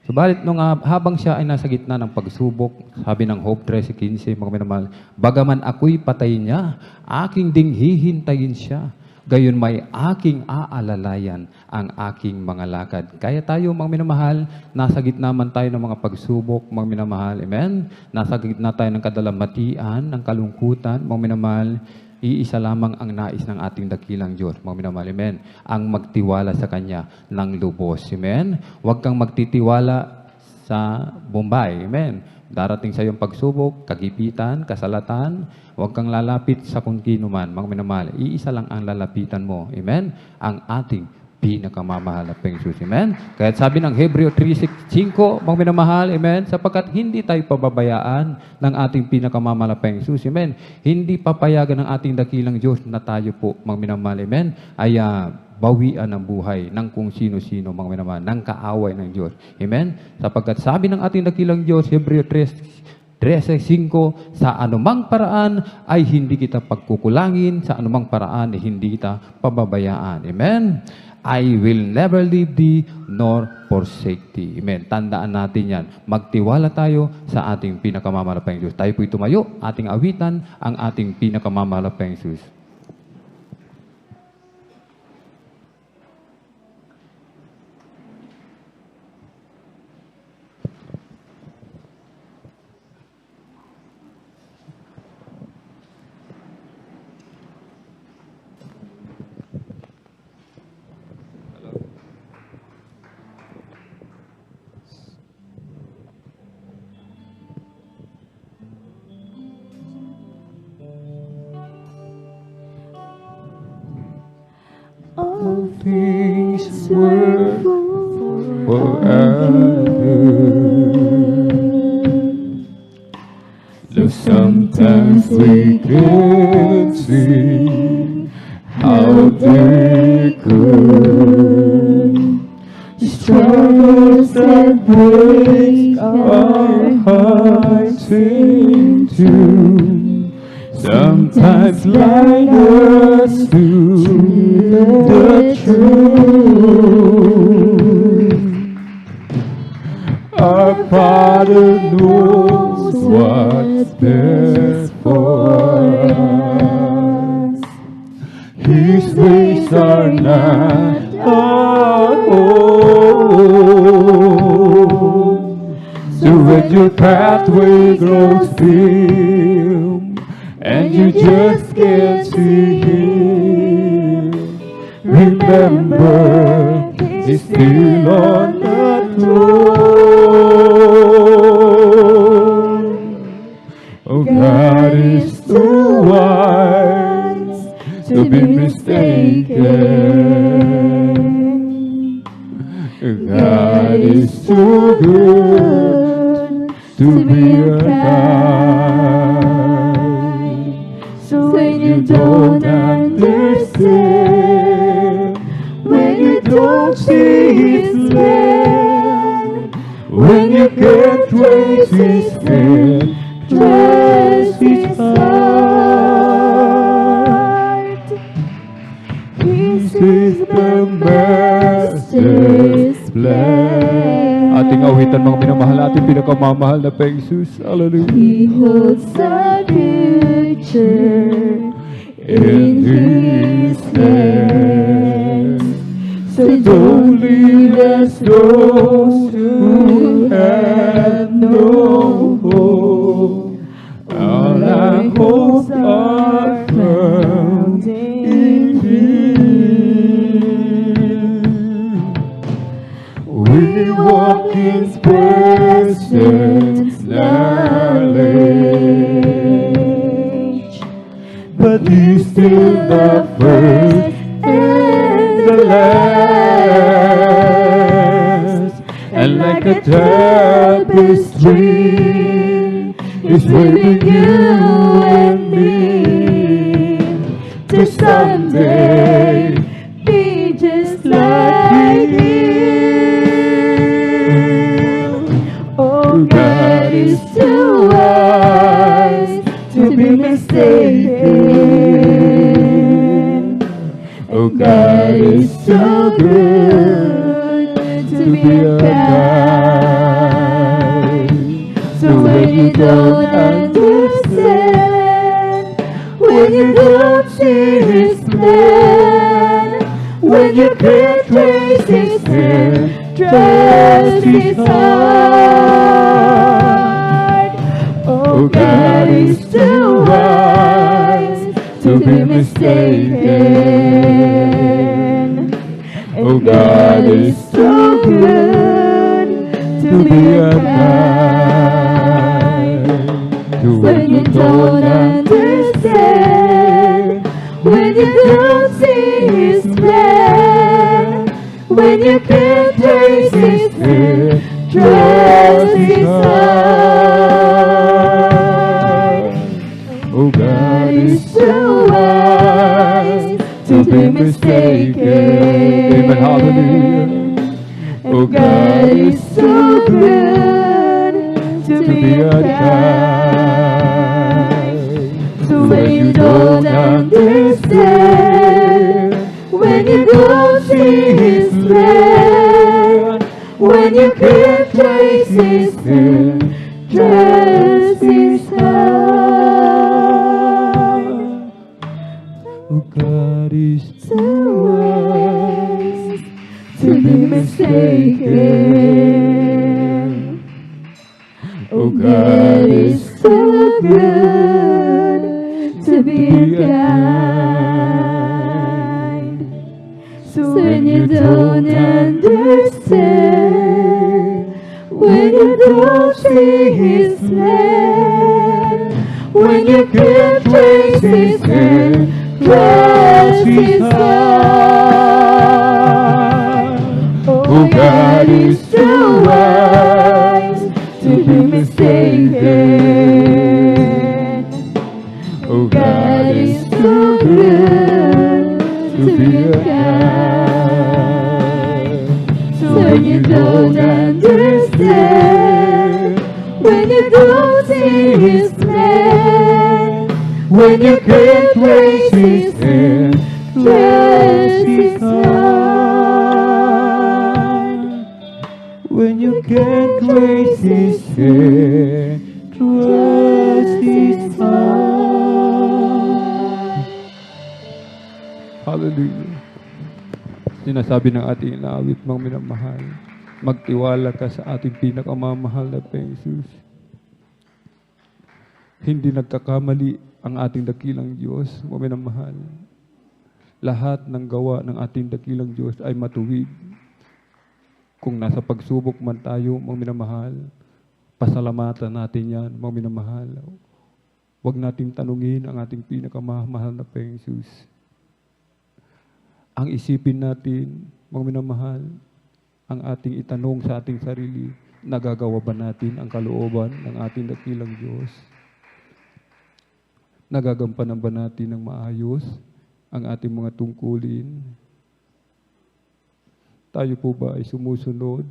Subalit nung habang siya ay nasa gitna ng pagsubok, sabi ng Hope 13:15, mga minamahal, bagaman ako'y patay niya, aking ding hihintayin siya. Gayon may aking aalalayan ang aking mga lakad. Kaya tayo, mga minamahal, nasa gitna man tayo ng mga pagsubok, mga minamahal. Amen. Nasa gitna tayo ng kadalamatian, ng kalungkutan, mga minamahal. Iisa lamang ang nais ng ating dakilang Diyos, mga minamahal. Amen. Ang magtiwala sa Kanya ng lubos. Amen. Huwag kang magtitiwala sa Bombay. Amen. Darating sa iyong pagsubok, kagipitan, kasalatan, huwag kang lalapit sa kung sino man, mga minamahal. Iisa lang ang lalapitan mo. Amen. Ang ating pinakamamahal na Panginoon. Amen. Kaya sabi ng Hebreo 3:5, mga minamahal, amen, sapagkat hindi tayo pababayaan ng ating pinakamamahal na Panginoon. Amen. Hindi papayagan ng ating dakilang Diyos na tayo po, mga minamahal, amen, ay bawian ng buhay ng kung sino-sino, mga minamahal, ng kaaway ng Diyos. Amen. Sapagkat sabi ng ating dakilang Diyos, Hebreo 13:5, sa anumang paraan ay hindi kita pagkukulangin, sa anumang paraan ay hindi kita pababayaan. Amen. I will never leave thee nor forsake thee. Amen. Tandaan natin yan. Magtiwala tayo sa ating pinakamamahal na Panginoon. Tayo po'y tumayo, ating awitan ang ating pinakamamahal na Panginoon. All things work forever. Though sometimes we can't see how they could. Struggles that break our hearts into sometimes lead us to the truth. Our Father knows what's best for us. His ways are not our own. So when your pathway grows dim and you just can't see Him, remember He's still on the throne. Oh, God is too wise to be mistaken. God is too good to be unkind. So when you don't understand, when you don't see His plan, when you can't trace His hand, trust His heart. This is the Master's plan. Ating awitan, mga minamahal, ating pinakamamahal na Panginoon. Hallelujah. He holds the future in His hand. So don't leave us those who have no hope. All our hopes are found in Him. We walk in His presence knowledge, but He's still the first and the last. And like a tapestry, He's weaving you and me to someday be just like Him. Oh, God is too wise to be mistaken. so good to be a guide. So when you don't understand, when you don't see His plan, when you can't trace His hand, trust His heart. Oh, God is too wise to be mistaken. Oh, God is so good to be a guide. When you don't understand, when you don't see His plan, when you can't trace His hand, trust His heart. Oh, God is so wise to be mistaken. Amen. Hallelujah. Oh, God is so good to be a guide. So when you don't understand, when you don't see His plan, when you can't trace His hand, trust His heart. Oh, God is So wise to be mistaken. Oh, God is so good to be a guide. So when you don't understand, when you don't see His plan, when you can't trace His hand, trust His heart. Oh, God is so wise to be mistaken. Oh, God is so good to be a guide. So when you don't understand, when you don't see His plan, when you can't trace His hand, trust His heart. When you can't trace His hand, trust His heart. Hallelujah. Sinasabi ng ating inaawit mong minamahal, magtiwala ka sa ating pinakamamahal na Jesus. Hindi nagkakamali ang ating dakilang Diyos, mga minamahal. Lahat ng gawa ng ating dakilang Diyos ay matuwid. Kung nasa pagsubok man tayo, mga minamahal, pasalamatan natin yan, mga minamahal. Huwag natin tanungin ang ating pinakamahal na Jesus. Ang isipin natin, mga minamahal, ang ating itanong sa ating sarili, nagagawa ba natin ang kalooban ng ating dakilang Diyos? Nagagampanan ba natin ng maayos ang ating mga tungkulin? Tayo po ba ay sumusunod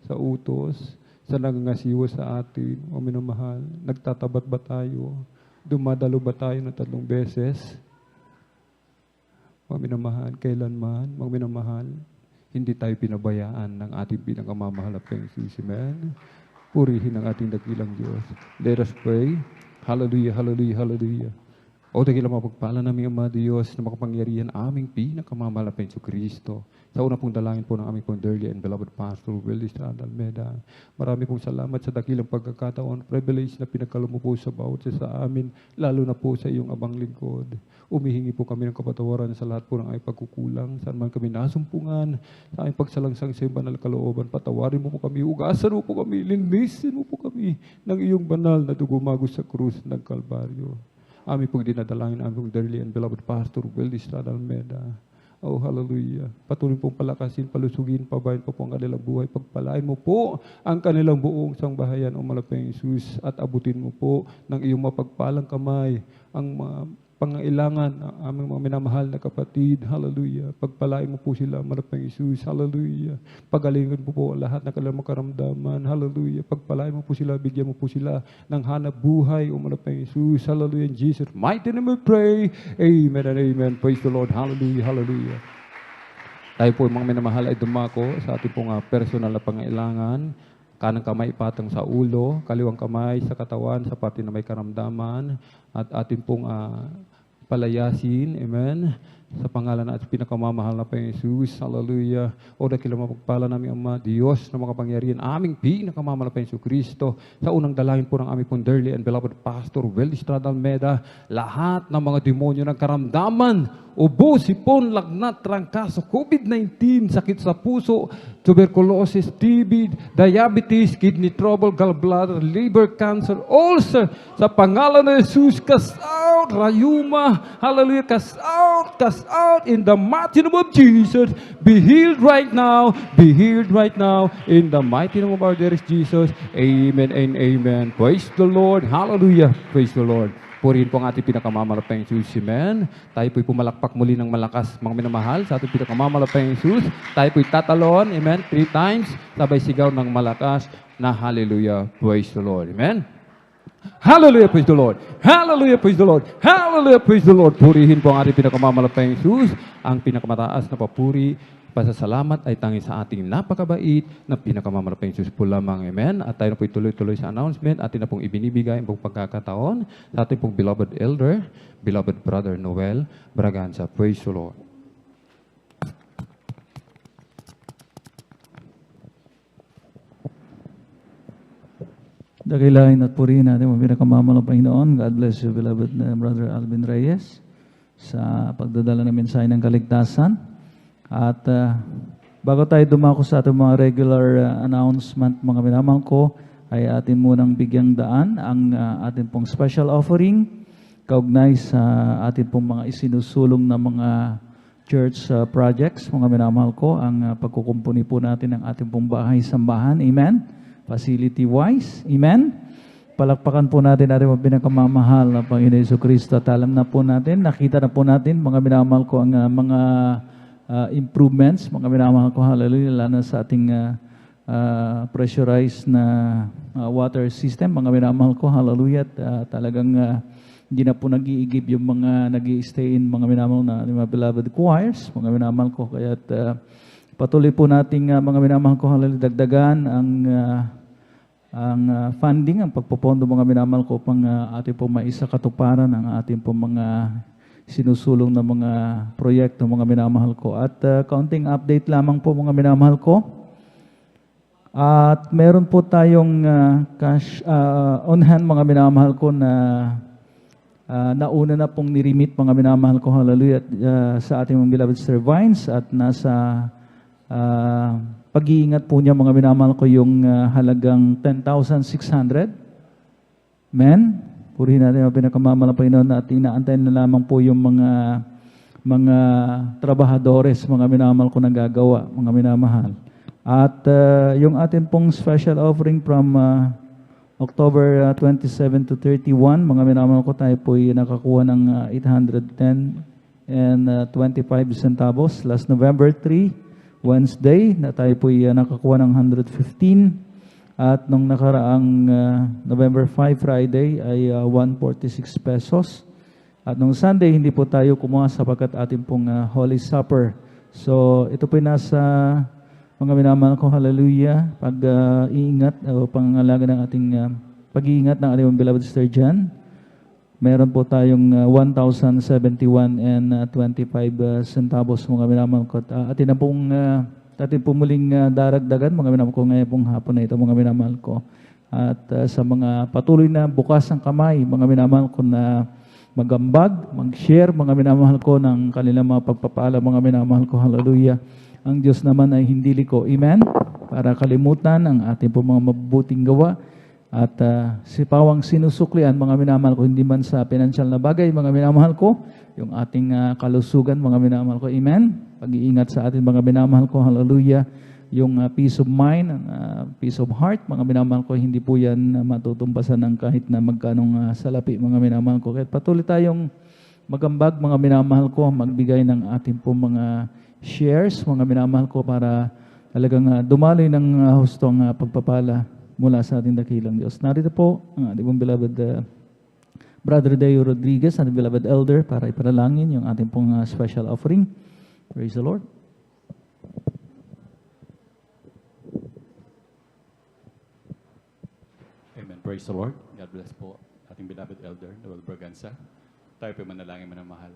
sa utos, sa nangangasiwa sa atin, o minamahal? Nagtatabat ba tayo? Dumadalo ba tayo ng 3 beses? Mga minamahal, kailanman, mga minamahal, hindi tayo pinabayaan ng ating pinakamamahal na Jesus. Amen. Purihin ang ating dakilang Diyos. Let us pray. Hallelujah, hallelujah, hallelujah. O dakilang mapagpala namin ang mga Diyos na makapangyarihan aming pinakamamahal na Kristo. Sa una pong dalangin po ng aming pong dearly and beloved Pastor Will Estrada Almeda. Marami pong salamat sa dakilang pagkakataon, privilege na pinagkaloob mo po sa bawat isa sa amin, lalo na po sa iyong abang lingkod. Umihingi po kami ng kapatawaran sa lahat po ng aming pagkukulang, saan man kami nasumpungan, sa aming pagsalangsang sa iyong banal kalooban. Patawarin mo po kami, ugasan mo po kami, linisin mo po kami ng iyong banal na dugumagos sa krus ng Kalbaryo. Aming pong dinadalangin ang aming dearly and beloved Pastor Will Estrada Almeda. Oh, hallelujah. Patuloy pong palakasin, palusugin, pabayan po ang kanilang buhay. Pagpalain mo po ang kanilang buong sangbahayan o malaping Jesus at abutin mo po ng iyong mapagpalang kamay ang mga pangailangan ng aming mga minamahal na kapatid. Hallelujah. Pagpalain mo po sila, malaping Jesus. Hallelujah. Pagalingan mo po lahat ng kanilang makaramdaman. Hallelujah. Pagpalain mo po sila, bigyan mo po sila ng hanap buhay o malaping Jesus. Hallelujah. In Jesus' mighty name we pray. Amen and amen. Praise the Lord. Hallelujah. Hallelujah. Tayo po mga minamahal ay dumako sa ating pong personal na pangailangan. Kanang kamay ipatong sa ulo, kaliwang kamay sa katawan, sa parte na may karamdaman, at ating pong palayasin, amen, sa pangalan na ating pinakamamahal na Panginoon Jesus, hallelujah. O dakila mapagpala namin Ama, Diyos na makapangyarihan, aming pinakamamahal na Panginoon Kristo, sa unang dalangin po ng aming pong dearly and beloved Pastor Wel Estrada Almeda, lahat ng mga demonyo ng karamdaman, ubo, sipon, lagnat, trangkaso, COVID-19, sakit sa puso, tuberculosis, TB, diabetes, kidney trouble, gallbladder, liver cancer, ulcer, sa pangalan ng Jesus, cast out, rayuma, hallelujah, cast out, in the mighty name of Jesus, be healed right now, in the mighty name of our dearest Jesus, amen and amen. Praise the Lord, hallelujah, praise the Lord. Purihin po ang ating pinakamamalapang Jesus, amen. Tayo po'y pumalakpak muli ng malakas, mga minamahal, sa ating pinakamamalapang Jesus. Tayo po'y tatalon, amen, 3 times, sabay sigaw ng malakas na hallelujah, praise the Lord, amen. Hallelujah, praise the Lord. Hallelujah, praise the Lord. Hallelujah, praise the Lord. Purihin po ang ating pinakamamalapang Jesus, ang pinakamataas na papuri, pasasalamat ay tanging sa ating napakabait na pinakamamalapang Jesus po lamang. Amen. At tayo na po tuloy-tuloy sa announcement. Atin na pong ibinibigay ang pagkakataon sa ating pong beloved elder, beloved brother Noel Braganza. Praise the Lord. Dakilain at purihin natin ang pinakamamahal na Panginoon. God bless you, beloved Brother Alvin Reyes, sa pagdadala ng mensahe ng kaligtasan. At bago tayo dumako sa ating mga regular announcement, mga minamahal ko, ay atin munang bigyang daan ang ating pong special offering kaugnay sa ating pong mga isinusulong na mga church projects, mga minamahal ko, ang pagkukumpuni po natin ng ating pong bahay-sambahan. Amen? Facility-wise. Amen? Palakpakan po natin ating mga pinakamamahal na Panginoon Jesucristo. At alam na po natin, nakita na po natin, mga minamahal ko, ang mga improvements, mga minamahal ko, hallelujah, lalo sa ating pressurized na water system, mga minamahal ko, hallelujah, at talagang hindi na po nag-iigib yung mga nag-i-stay in, mga minamahal na mga beloved choirs, mga minamahal ko, kaya patuloy po nating mga minamahal ko, hallelujah, dagdagan ang funding, ang pagpopondo, mga minamahal ko, pang ating po maisakatuparan ang ating po mga sinusulong na mga proyekto, mga minamahal ko. At kaunting update lamang po, mga minamahal ko. At meron po tayong cash on hand, mga minamahal ko, na nauna na pong nirimit, mga minamahal ko, hallelujah, sa ating mga beloved Sir Vines, at nasa pag-iingat po niya, mga minamahal ko, yung halagang 10,600. Amen? Purihin natin ang pinakamamahal na Panginoon at inaantayin na lamang po yung mga trabahadores, mga minamahal ko, nagagawa, mga minamahal. At yung ating pong special offering from October 27 to 31, mga minamahal ko, tayo po nakakuha ng 810 and 25 centavos. Last November 3, Wednesday, na tayo po nakakuha ng 115. At nung nakaraang November 5, Friday, ay 146 pesos. At nung Sunday, hindi po tayo kumuha sapagkat ating pong Holy Supper. So, ito po nasa mga minamahal ko, hallelujah, pag-iingat o pangangalaga ng ating pag-iingat ng ating beloved Sister Jan. Meron po tayong 1,071 and 25 centavos, mga minamahal ko. Atin na pong atin po muling daragdagan, mga minamahal ko, ngayon pong hapon na ito, mga minamahal ko. At sa mga patuloy na bukas ang kamay, mga minamahal ko, na magambag, mag-share, mga minamahal ko, ng kanilang mga pagpapala, mga minamahal ko, hallelujah. Ang Diyos naman ay hindi liko, amen? Para kalimutan ang ating po mga mabubuting gawa. At sipawang sinusuklian, mga minamahal ko, hindi man sa pinansyal na bagay, mga minamahal ko, yung ating kalusugan, mga minamahal ko, amen? Pag-iingat sa ating mga minamahal ko, hallelujah. Yung peace of mind, peace of heart, mga minamahal ko, hindi po yan matutumpasan ng kahit na magkanong salapi, mga minamahal ko. Kaya patuloy tayong magambag, mga minamahal ko, magbigay ng ating po mga shares, mga minamahal ko, para talagang dumaloy ng hustong pagpapala mula sa ating dakilang Diyos. Narito po ang ating beloved Brother Deo Rodriguez, ating beloved elder, para ipanalangin yung ating pong special offering. Praise the Lord. Praise the Lord. God bless po ating beloved elder, Noel Braganza. Tayo po manalangin manamahal.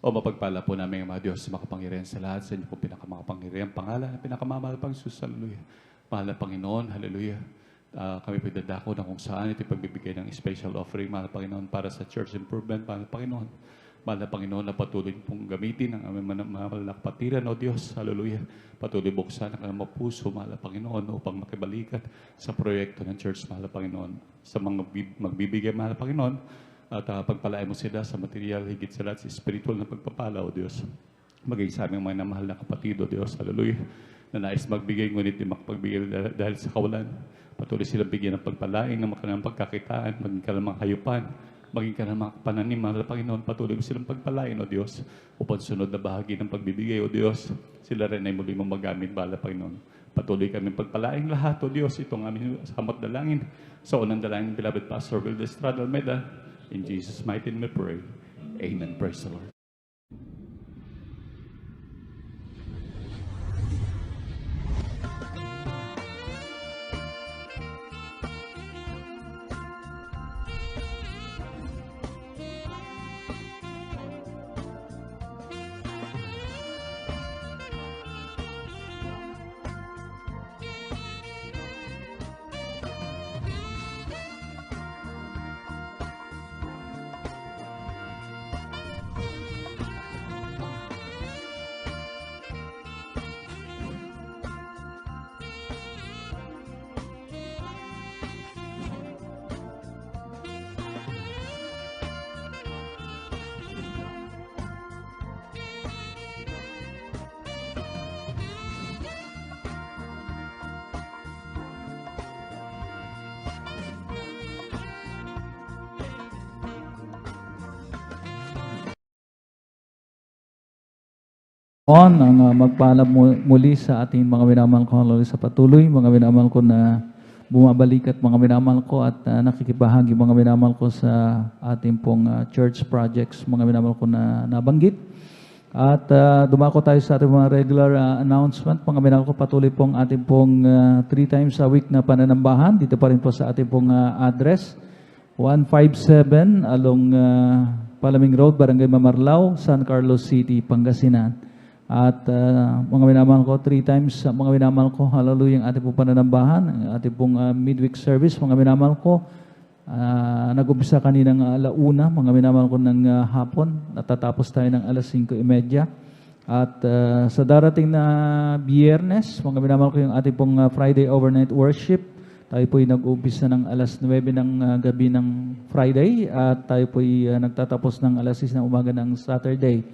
O mapagpala po namin ang mga Diyos makapangyarihan sa lahat. Sa inyo po pinakamakapangyarihan pangalan na pinakamamahal pang Jesus. Hallelujah. Mahal na Panginoon. Hallelujah. Kami po dadako na kung saan ito pagbibigay ng special offering. Mahal na Panginoon para sa church improvement. Mahal na Panginoon. Mahal na Panginoon na patuloy pong gamitin ang aming mahal na kapatiran, O Diyos. Hallelujah. Patuloy buksan ang kanilang mga puso, mahal na Panginoon, upang makibalikat sa proyekto ng church, mahal na Panginoon. Sa mga magbibigay, mahal na Panginoon, at pagpalain mo sila sa material, higit sa lahat, sa spiritual na pagpapala, O Diyos. Maging sa aming mga mahal na kapatid, O Diyos. Hallelujah. Na nais magbigay, ngunit di makapagbigay dahil sa kawalan. Patuloy silang bigyan ng pagpalain, ng kanilang pagkakitaan, maging kanilang mga hayupan, maging ka ng mga pananim, mahal na Panginoon, patuloy mo silang pagpalain, O Diyos, upang sunod na bahagi ng pagbibigay, O Diyos, sila rin ay muli mong magamit, mahal na Panginoon. Patuloy kami pagpalain lahat, O Diyos, itong aming samot dalangin, sa unang dalangin, beloved Pastor Will Estrada Almeida, in Jesus' mighty name we pray. Amen. Praise the Lord. Ang magpaalam muli sa ating mga minamahal ko, Lord, sa patuloy, mga minamahal ko na bumabalik at mga minamahal ko at nakikibahagi mga minamahal ko sa ating pong church projects, mga minamahal ko na nabanggit. At dumako tayo sa ating mga regular announcement, mga minamahal ko, patuloy pong ating pong 3 times a week na pananambahan. Dito pa rin po sa ating pong address, 157 along Palaming Road, Barangay Mamarlao, San Carlos City, Pangasinan. At mga minamahal ko, 3 times mga minamahal ko, hallelujah, ang ating pong pananambahan, ang ating pong midweek service, mga minamahal ko, nag-umpisa kaninang alauna, mga minamahal ko ng hapon, natatapos tayo ng alas 5:30. At sa darating na Biyernes, mga minamahal ko, yung ating pong Friday overnight worship, tayo po'y nag-umpisa ng alas 9 ng gabi ng Friday, at tayo po'y nagtatapos ng alas 6 ng umaga ng Saturday.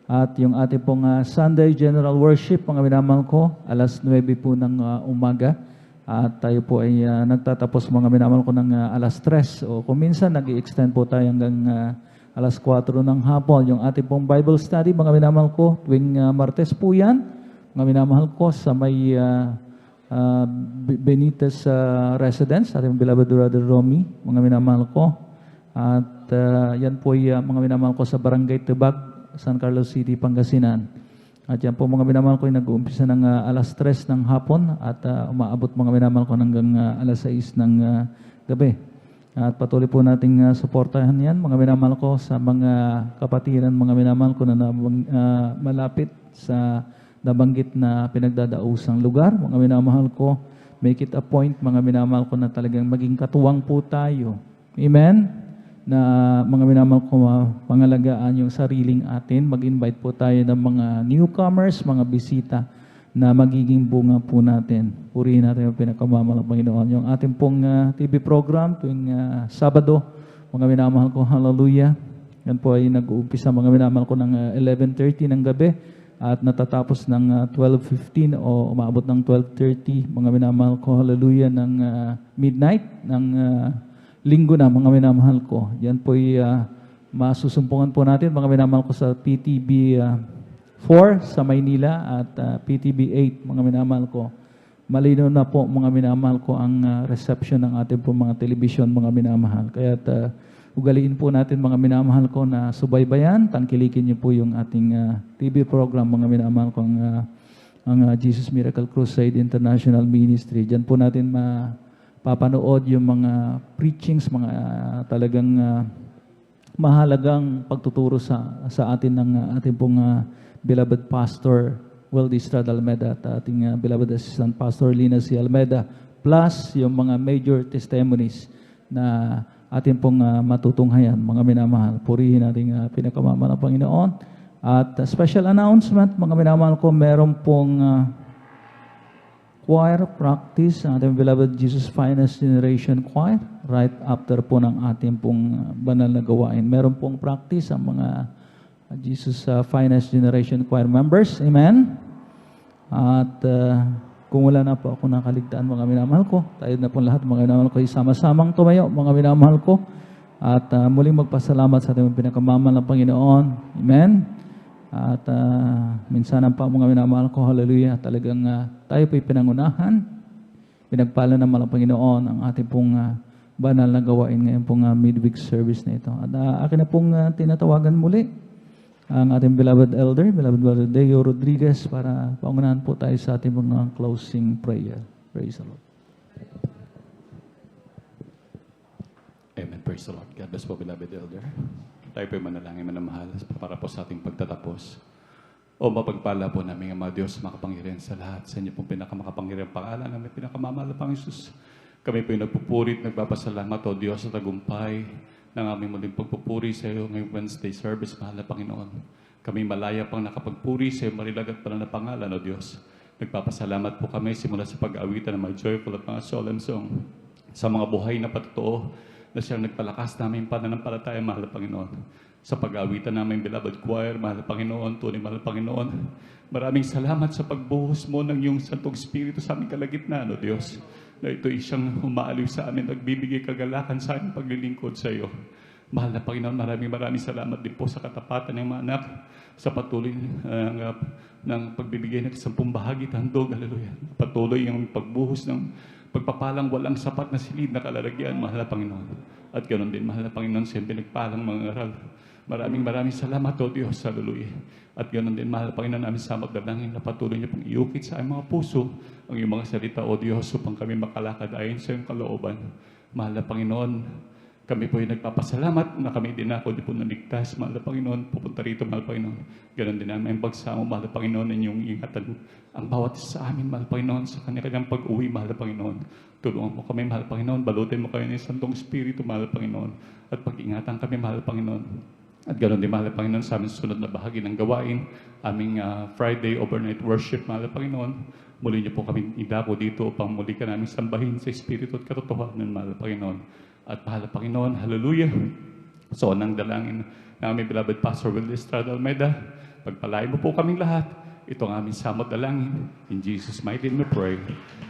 At yung ating pong Sunday General Worship, mga minamahal ko, alas 9 po ng umaga. At tayo po ay nagtatapos, mga minamahal ko, ng alas 3. O kung minsan, nag-i-extend po tayo hanggang alas 4 ng hapon. Yung ating pong Bible study, mga minamahal ko, tuwing Martes po yan. Mga minamahal ko, sa may Benitez Residence, ating beloved brother Romy, mga minamahal ko. At yan po ay mga minamahal ko sa Barangay Tibag, San Carlos City, Pangasinan. At yan po mga minamahal ko ay nag-uumpisa ng alas 3 ng hapon at umaabot mga minamahal ko hanggang alas 6 ng gabi. At patuloy po nating suportahan yan mga minamahal ko sa mga kapatiran, mga minamahal ko na malapit sa nabanggit na pinagdadausang lugar. Mga minamahal ko, make it a point mga minamahal ko na talagang maging katuwang po tayo. Amen? Na mga minamahal ko, pangalagaan yung sariling atin. Mag-invite po tayo ng mga newcomers, mga bisita na magiging bunga po natin. Purihin natin yung pinakamamahal ng Panginoon. Yung ating pong TV program tuwing Sabado, mga minamahal ko, hallelujah. Yan po ay nag-uumpisa mga minamahal ko ng 11:30 ng gabi at natatapos ng 12:15 o umaabot ng 12:30, mga minamahal ko, hallelujah, ng midnight ng linggo na, mga minamahal ko. Yan po'y masusumpungan po natin, mga minamahal ko, sa PTB 4 sa Maynila at PTB 8, mga minamahal ko. Malinaw na po, mga minamahal ko, ang reception ng ating po mga television, mga minamahal. Kaya ugaliin po natin, mga minamahal ko, na subaybayan, tangkilikin niyo po yung ating TV program, mga minamahal ko, ang Jesus Miracle Crusade International Ministry. Diyan po natin papanood yung mga preachings, mga talagang mahalagang pagtuturo sa atin ng ating pong beloved Pastor Weldy Estrada Almeda at ating beloved Assistant Pastor Lina C. Almeda, plus yung mga major testimonies na atin pong matutunghayan, mga minamahal. Purihin natin pinakamamahal ng Panginoon. At special announcement, mga minamahal ko, meron pong choir practice, ang ating beloved Jesus Finest Generation Choir, right after po ng ating pong banal na gawain. Meron pong practice ang mga Jesus Finest Generation Choir members. Amen? At kung wala na po ako nakaligtaan, mga minamahal ko, tayo na po lahat, mga minamahal ko, isama-samang tumayo, mga minamahal ko, at muling magpasalamat sa ating pinakamamahal ng Panginoon. Amen? At minsan pa mga minamahal ko, hallelujah, talagang tayo po'y pinangunahan, pinagpala ng malang Panginoon ang ating pong banal na gawain ngayon pong midweek service na ito. At akin na pong tinatawagan muli ang ating beloved elder, beloved Brother Deo Rodriguez, para pangunahan po tayo sa ating mga closing prayer. Praise the Lord. Amen. Praise the Lord. God bless po, beloved elder. Tayo po manalangin manamahal para po sa ating pagtatapos. O mapagpala po namin ang mga Diyos makapangyarihan sa lahat. Sa inyo pong pinakamakapangyarihan pangalan namin, pinakamamahal pang Isus. Kami po yung nagpupurit, nagpapasalamat o Diyos sa tagumpay ng aming muling pagpupuri sa iyo ngayong Wednesday service, mahal na Panginoon. Kami malaya pang nakapagpuri sa iyo, marilagat pala na pangalan o Diyos. Nagpapasalamat po kami simula sa pag-awitan ng mga joyful at mga solemn song sa mga buhay na patotoo na siyang nagpalakas namin pananampalataya, mahal na Panginoon. Sa pag-aawitan namin, beloved choir, mahal na Panginoon, tunay mahal na Panginoon. Maraming salamat sa pagbuhos mo ng iyong Santong Espiritu sa aming kalagitnaan, O Diyos. Na ito'y siyang humaaliw sa amin, nagbibigay kagalakan sa aming paglilingkod sa iyo. Mahal na Panginoon, maraming salamat din po sa katapatan ng mga anak, sa patuloy ng pagbibigay ng 10 bahagi handog, hallelujah. Patuloy ang pagbuhos ng pagpapalang walang sapat na silid na kalalagyan, mahal na Panginoon. At ganoon din, mahal na Panginoon, siyempre nagpalang mga aral. Maraming salamat, O Diyos, hallelujah. At ganoon din, mahal na Panginoon, namin sa magdalangin na patuloy niyo pong iukit sa aming mga puso ang iyong mga salita, O Diyos, upang kami makalakad ayon sa iyong kalooban. Mahal na Panginoon, kami po ay nagpapasalamat na kami din ako di po naligtas, mahal na Panginoon, pupunta rito, mahal na Panginoon. Ganon din namin pagsamo, mahal na Panginoon, inyong ingatan ang bawat isa sa amin, mahal na Panginoon, sa kanilang pag-uwi, mahal na Panginoon. Tulungan mo kami, mahal na Panginoon, balutin mo kayo ng Santong Espiritu, mahal na Panginoon, at pag-ingatan kami, mahal na Panginoon. At ganon din, mahal na Panginoon, sa aming sunod na bahagi ng gawain, aming Friday overnight worship, mahal na Panginoon. Muli niyo po kami idako dito upang muli ka namin sambahin sa Espiritu at katotohanan, mahal na Panginoon. At mahal na Panginoon, hallelujah. So, nang dalangin ng aming beloved Pastor Weldy Estrada Almeda, pagpalain mo po kaming lahat. Ito ang aming samot dalangin. In Jesus' mighty name we pray.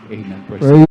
Amen. Praise